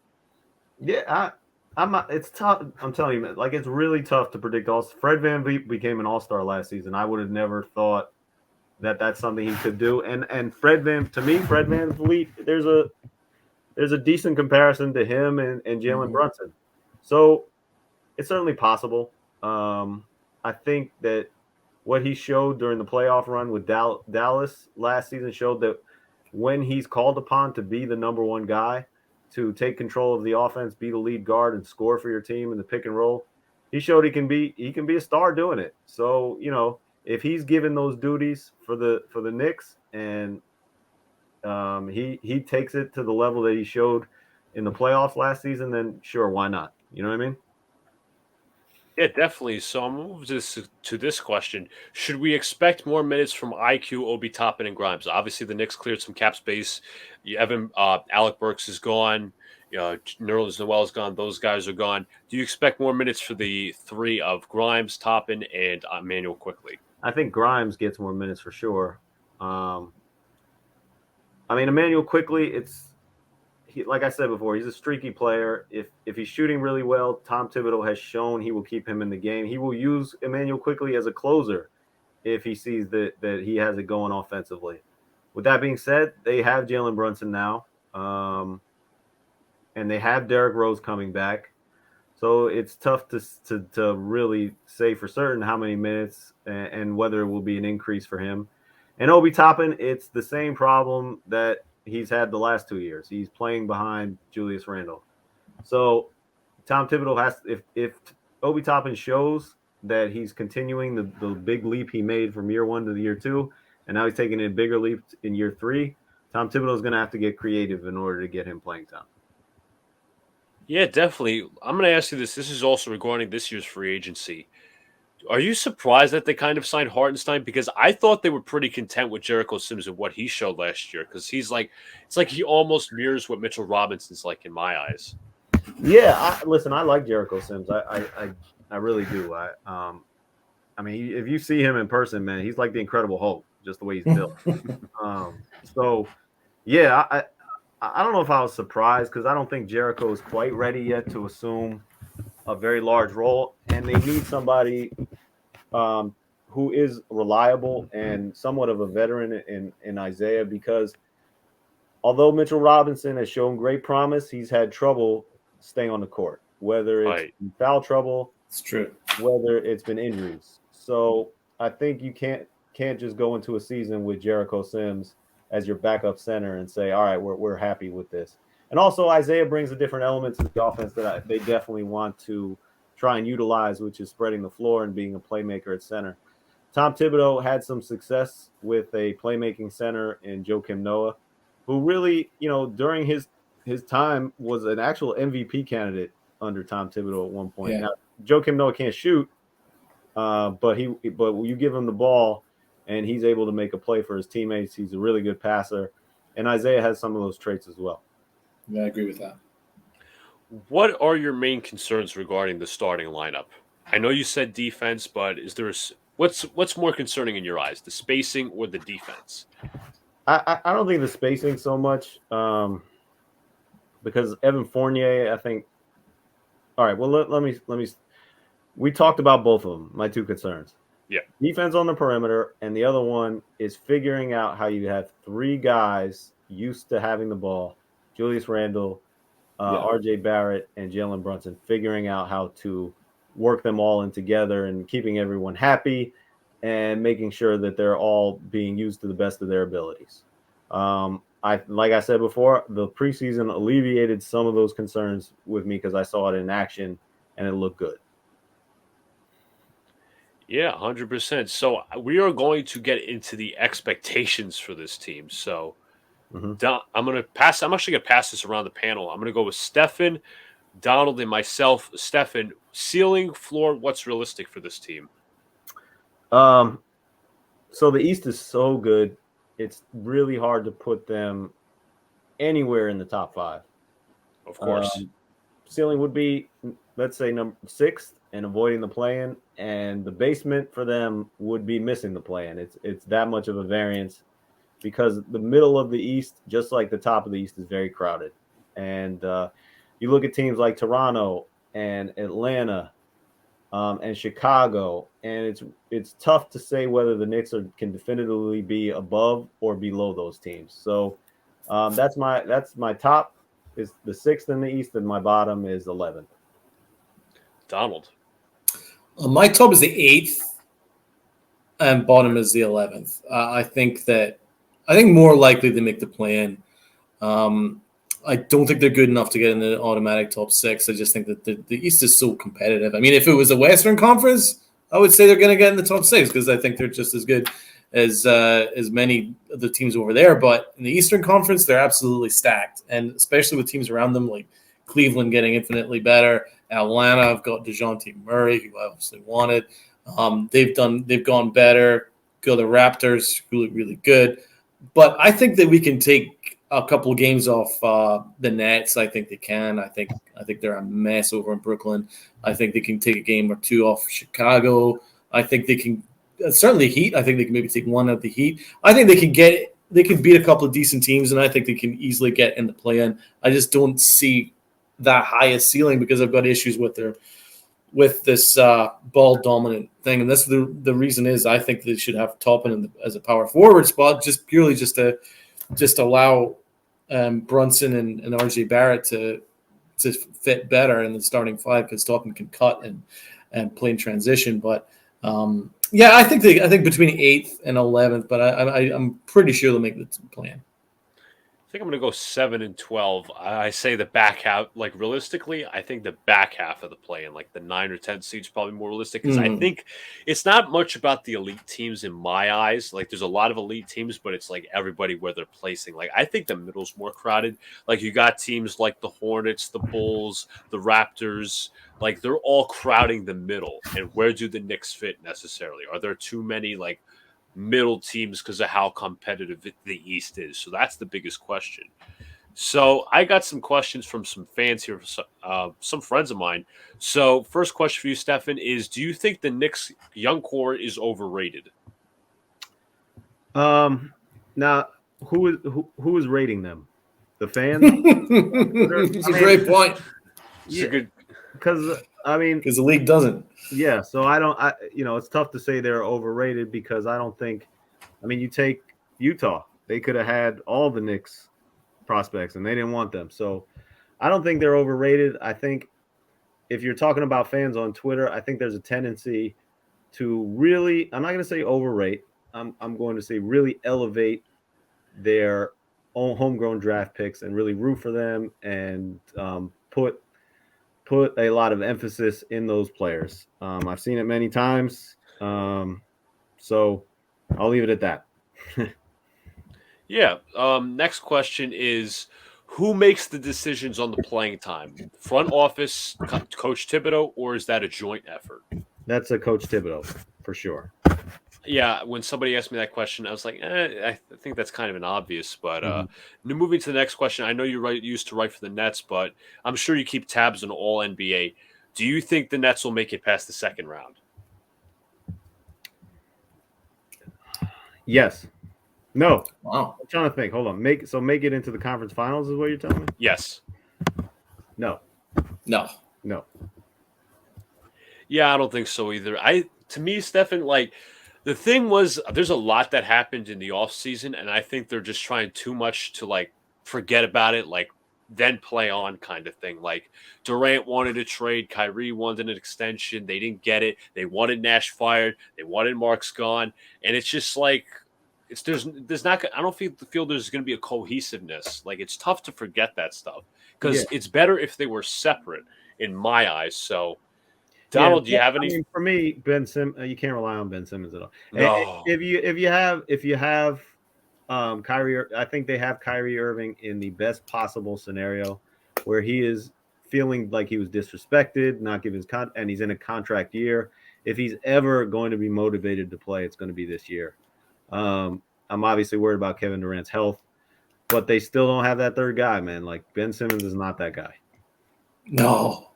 Speaker 2: Yeah, it's tough. I'm telling you, like it's really tough to predict. Fred VanVleet became an all-star last season. I would have never thought that that's something he could do. And Fred VanVleet, there's a decent comparison to him and Jalen Brunson. So it's certainly possible. I think that what he showed during the playoff run with Dallas last season showed that when he's called upon to be the number one guy, to take control of the offense, be the lead guard, and score for your team in the pick and roll, he showed he can be a star doing it. So, you know, if he's given those duties for the Knicks and he takes it to the level that he showed in the playoffs last season, then sure, why not? You know what I mean?
Speaker 1: Yeah, definitely. So I'm going to move to this question. Should we expect more minutes from IQ, Obi Toppin, and Grimes? Obviously, the Knicks cleared some cap space. Alec Burks is gone. Nerlens Noel is gone. Those guys are gone. Do you expect more minutes for the 3 of Grimes, Toppin, and Emmanuel Quickley?
Speaker 2: I think Grimes gets more minutes for sure. I mean, Emmanuel Quickley, like I said before, he's a streaky player. If he's shooting really well, Tom Thibodeau has shown he will keep him in the game. He will use Emmanuel Quickley as a closer if he sees that he has it going offensively. With that being said, they have Jalen Brunson now, and they have Derrick Rose coming back. So it's tough to really say for certain how many minutes and whether it will be an increase for him. And Obi Toppin, it's the same problem that he's had the last 2 years. He's playing behind Julius Randle. So Tom Thibodeau has, if Obi Toppin shows that he's continuing the big leap he made from year 1 to year 2, and now he's taking a bigger leap in year 3, Tom Thibodeau is going to have to get creative in order to get him playing time.
Speaker 1: Yeah, definitely. I'm going to ask you this. This is also regarding this year's free agency. Are you surprised that they kind of signed Hartenstein? Because I thought they were pretty content with Jericho Sims and what he showed last year. Because it's like he almost mirrors what Mitchell Robinson's like in my eyes.
Speaker 2: Yeah, listen, I like Jericho Sims. I really do. I mean, if you see him in person, man, he's like the Incredible Hulk, just the way he's built. So, yeah, I don't know if I was surprised because I don't think Jericho is quite ready yet to assume a very large role, and they need somebody who is reliable and somewhat of a veteran in Isaiah, because although Mitchell Robinson has shown great promise, he's had trouble staying on the court, whether it's
Speaker 1: Right.
Speaker 2: foul trouble,
Speaker 3: It's true.
Speaker 2: whether it's been injuries. So I think you can't just go into a season with Jericho Sims as your backup center and say, all right, we're happy with this. And also Isaiah brings a different element to the offense that they definitely want to try and utilize, which is spreading the floor and being a playmaker at center. Tom Thibodeau had some success with a playmaking center in Joakim Noah, who really, during his time was an actual MVP candidate under Tom Thibodeau at one point.
Speaker 3: Yeah.
Speaker 2: Now, Joakim Noah can't shoot, but you give him the ball and he's able to make a play for his teammates. He's a really good passer, and Isaiah has some of those traits as well.
Speaker 3: Yeah, I agree with that.
Speaker 1: What are your main concerns regarding the starting lineup? I know you said defense, but is there what's more concerning in your eyes, the spacing or the defense?
Speaker 2: I don't think the spacing so much, because Evan Fournier, I think. All right, well let me. We talked about both of them. My two concerns.
Speaker 1: Yeah.
Speaker 2: Defense on the perimeter, and the other one is figuring out how you have three guys used to having the ball: Julius Randle, RJ Barrett, and Jalen Brunson. Figuring out how to work them all in together and keeping everyone happy, and making sure that they're all being used to the best of their abilities. Like I said before, the preseason alleviated some of those concerns with me because I saw it in action and it looked good.
Speaker 1: Yeah, 100%. So we are going to get into the expectations for this team. So I'm actually going to pass this around the panel. I'm going to go with Stefan, Donald, and myself. Stefan, ceiling, floor, what's realistic for this team?
Speaker 2: So the East is so good. It's really hard to put them anywhere in the top five.
Speaker 1: Of course.
Speaker 2: Ceiling would be, let's say, number 6 and avoiding the play-in, and the basement for them would be missing the play-in. It's that much of a variance because the middle of the East, just like the top of the East, is very crowded. And you look at teams like Toronto and Atlanta and Chicago, and it's tough to say whether the Knicks can definitively be above or below those teams. So that's my top is the 6th in the East, and my bottom is 11th.
Speaker 1: Donald.
Speaker 3: My top is the 8th, and bottom is the 11th. I think more likely they make the play-in. I don't think they're good enough to get in the automatic top 6. I just think that the East is so competitive. I mean, if it was a Western Conference, I would say they're going to get in the top 6 because I think they're just as good as many of the teams over there. But in the Eastern Conference, they're absolutely stacked, and especially with teams around them like Cleveland getting infinitely better. Atlanta, I've got DeJounte Murray, who I obviously wanted. They've gone better. Go the Raptors, who look really good. But I think that we can take a couple of games off the Nets. I think they can. I think they're a mess over in Brooklyn. I think they can take a game or two off Chicago. I think they can certainly Heat. I think they can maybe take one of the Heat. I think they can beat a couple of decent teams, and I think they can easily get in the play-in. I just don't see that highest ceiling because I've got issues with this ball dominant thing, and that's the reason is I think they should have Toppin as a power forward spot, just purely to allow Brunson and RJ Barrett to fit better in the starting 5 because Toppin can cut and play in transition. But I think between 8th and 11th, but I'm pretty sure they'll make the plan.
Speaker 1: I think I'm going to go 7 and 12. I say the back half, like realistically, I think the back half of the play in like the 9 or 10 seeds probably more realistic because I think it's not much about the elite teams in my eyes. Like there's a lot of elite teams, but it's like everybody where they're placing. Like I think the middle's more crowded. Like you got teams like the Hornets, the Bulls, the Raptors. Like they're all crowding the middle. And where do the Knicks fit necessarily? Are there too many like middle teams because of how competitive the East is? So that's the biggest question. So I got some questions from some fans here, some friends of mine. So first question for you, Stefan, is do you think the Knicks young core is overrated?
Speaker 2: Now who is rating them? The fans?
Speaker 3: It's a great point.
Speaker 2: Yeah, because
Speaker 3: the league doesn't.
Speaker 2: Yeah, so it's tough to say they're overrated because I don't think. I mean, you take Utah; they could have had all the Knicks prospects, and they didn't want them. So I don't think they're overrated. I think if you're talking about fans on Twitter, I think there's a tendency to really, I'm not going to say overrate, I'm going to say really elevate their own homegrown draft picks and really root for them and put a lot of emphasis in those players. I've seen it many times. So I'll leave it at that.
Speaker 1: Yeah. Next question is, who makes the decisions on the playing time? Front office, Coach Thibodeau, or is that a joint effort?
Speaker 2: That's a Coach Thibodeau for sure.
Speaker 1: Yeah, when somebody asked me that question, I was like, I think that's kind of an obvious. But
Speaker 2: Mhm.
Speaker 1: moving to the next question, I know you used to write for the Nets, but I'm sure you keep tabs on all NBA. Do you think the Nets will make it past the second round?
Speaker 2: Yes. No.
Speaker 3: Wow.
Speaker 2: I'm trying to think. Hold on. Make it into the conference finals is what you're telling me?
Speaker 1: Yes.
Speaker 2: No.
Speaker 3: No.
Speaker 2: No.
Speaker 1: Yeah, I don't think so either. To me, Stefan, like the thing was there's a lot that happened in the offseason, and I think they're just trying too much to like forget about it, like then play on kind of thing. Like Durant wanted to trade, Kyrie wanted an extension, they didn't get it. They wanted Nash fired, they wanted Marks gone, and it's just like there's not I don't feel there's going to be a cohesiveness. Like it's tough to forget that stuff
Speaker 2: Yeah.
Speaker 1: because it's better if they were separate in my eyes. So
Speaker 2: Yeah.
Speaker 1: Donald, do you have
Speaker 2: I
Speaker 1: any?
Speaker 2: mean, for me, you can't rely on Ben Simmons at all.
Speaker 1: No.
Speaker 2: If you have Kyrie, I think they have Kyrie Irving in the best possible scenario where he is feeling like he was disrespected, not given his and he's in a contract year. If he's ever going to be motivated to play, it's going to be this year. I'm obviously worried about Kevin Durant's health, but they still don't have that third guy, man. Like Ben Simmons is not that guy.
Speaker 3: No.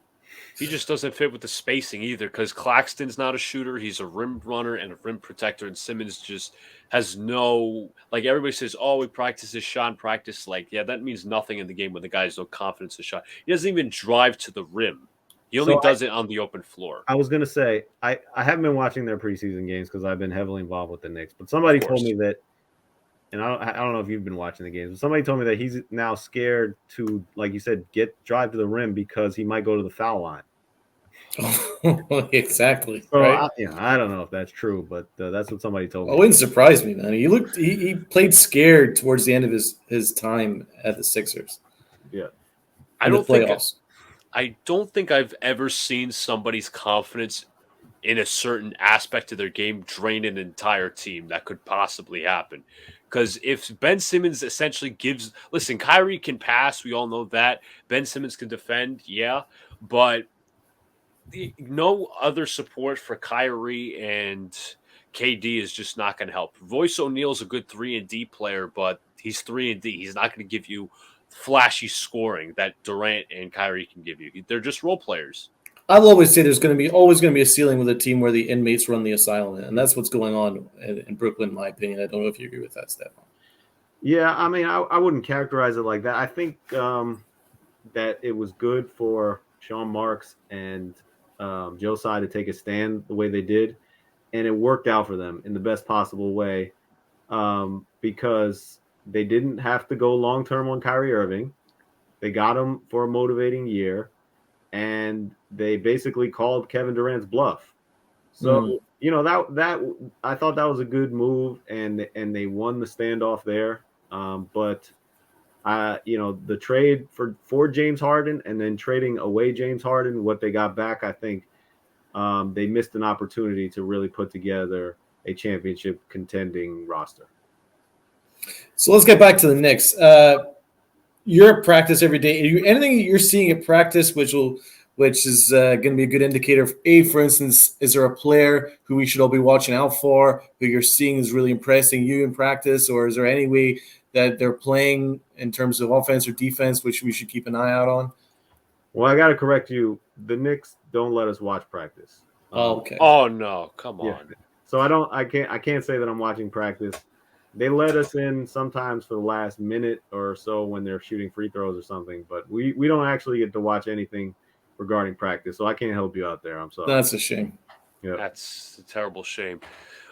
Speaker 1: He just doesn't fit with the spacing either because Claxton's not a shooter. He's a rim runner and a rim protector, and Simmons just has no like everybody says, oh, he practices shot in practice. Like, yeah, that means nothing in the game when the guy has no confidence to shot. He doesn't even drive to the rim. He only
Speaker 2: So
Speaker 1: does it on the open floor.
Speaker 2: I was gonna say I haven't been watching their preseason games because I've been heavily involved with the Knicks. But
Speaker 1: Of
Speaker 2: somebody told
Speaker 1: course.
Speaker 2: me that, and I don't know if you've been watching the games, but somebody told me that he's now scared to, like you said, drive to the rim because he might go to the foul line.
Speaker 3: Exactly.
Speaker 2: So
Speaker 3: Right.
Speaker 2: I don't know if that's true, but that's what somebody told
Speaker 3: It
Speaker 2: me.
Speaker 3: wouldn't surprise me, man. He played scared towards the end of his time at the Sixers.
Speaker 2: Yeah.
Speaker 3: In the playoffs.
Speaker 1: I don't think I've ever seen somebody's confidence in a certain aspect of their game drain an entire team. That could possibly happen. Because if Ben Simmons essentially listen, Kyrie can pass, we all know that. Ben Simmons can defend, yeah, but no other support for Kyrie and KD is just not going to help. Royce O'Neal's a good 3-and-D player, but he's 3-and-D. He's not going to give you flashy scoring that Durant and Kyrie can give you. They're just role players.
Speaker 3: I'll always say there's always going to be a ceiling with a team where the inmates run the asylum, and that's what's going on in Brooklyn, in my opinion. I don't know if you agree with that, Stefan.
Speaker 2: Yeah, I mean, I wouldn't characterize it like that. I think that it was good for Sean Marks and Joe Tsai to take a stand the way they did, and it worked out for them in the best possible way because they didn't have to go long term on Kyrie Irving. They got him for a motivating year, and they basically called Kevin Durant's bluff. So that I thought that was a good move, and they won the standoff there. But the trade for James Harden and then trading away James Harden, what they got back, I think they missed an opportunity to really put together a championship contending roster.
Speaker 3: So let's get back to the Knicks. You're at practice every day. Anything you're seeing at practice which is going to be a good indicator of, for instance, is there a player who we should all be watching out for, who you're seeing is really impressing you in practice, or is there any way that they're playing in terms of offense or defense which we should keep an eye out on?
Speaker 2: Well, I got to correct you. The Knicks don't let us watch practice.
Speaker 3: Okay.
Speaker 1: Oh no, come on.
Speaker 2: So I can't say that I'm watching practice. They let us in sometimes for the last minute or so when they're shooting free throws or something, but we don't actually get to watch anything regarding practice. So I can't help you out there. I'm sorry.
Speaker 3: That's a shame.
Speaker 2: Yeah.
Speaker 1: That's a terrible shame.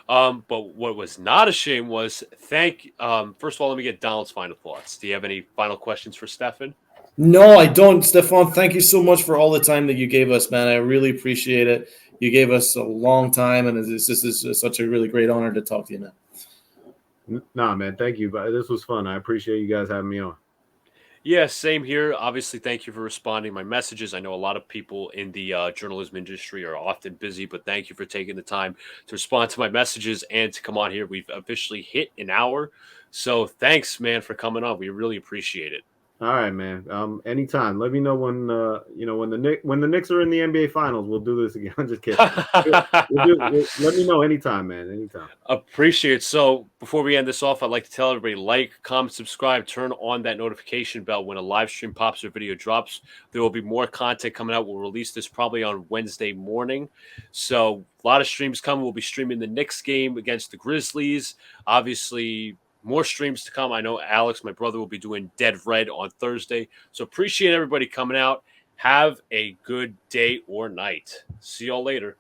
Speaker 1: But what was not a shame was first of all, let me get Donald's final thoughts. Do you have any final questions for Stefan?
Speaker 3: No, I don't, Stefan. Thank you so much for all the time that you gave us, man. I really appreciate it. You gave us a long time, and this is such a really great honor to talk to you, man.
Speaker 2: Nah, man, thank you. But this was fun. I appreciate you guys having me on.
Speaker 1: Yeah, same here. Obviously, thank you for responding to my messages. I know a lot of people in the journalism industry are often busy, but thank you for taking the time to respond to my messages and to come on here. We've officially hit an hour. So thanks, man, for coming on. We really appreciate it.
Speaker 2: All right, man. Anytime. Let me know when when the Knicks are in the NBA Finals. We'll do this again. I'm just kidding. Let me know anytime, man. Anytime.
Speaker 1: Appreciate it. So before we end this off, I'd like to tell everybody like, comment, subscribe, turn on that notification bell when a live stream pops or video drops. There will be more content coming out. We'll release this probably on Wednesday morning. So a lot of streams coming. We'll be streaming the Knicks game against the Grizzlies. Obviously, more streams to come. I know Alex, my brother, will be doing Dead Red on Thursday. So appreciate everybody coming out. Have a good day or night. See y'all later.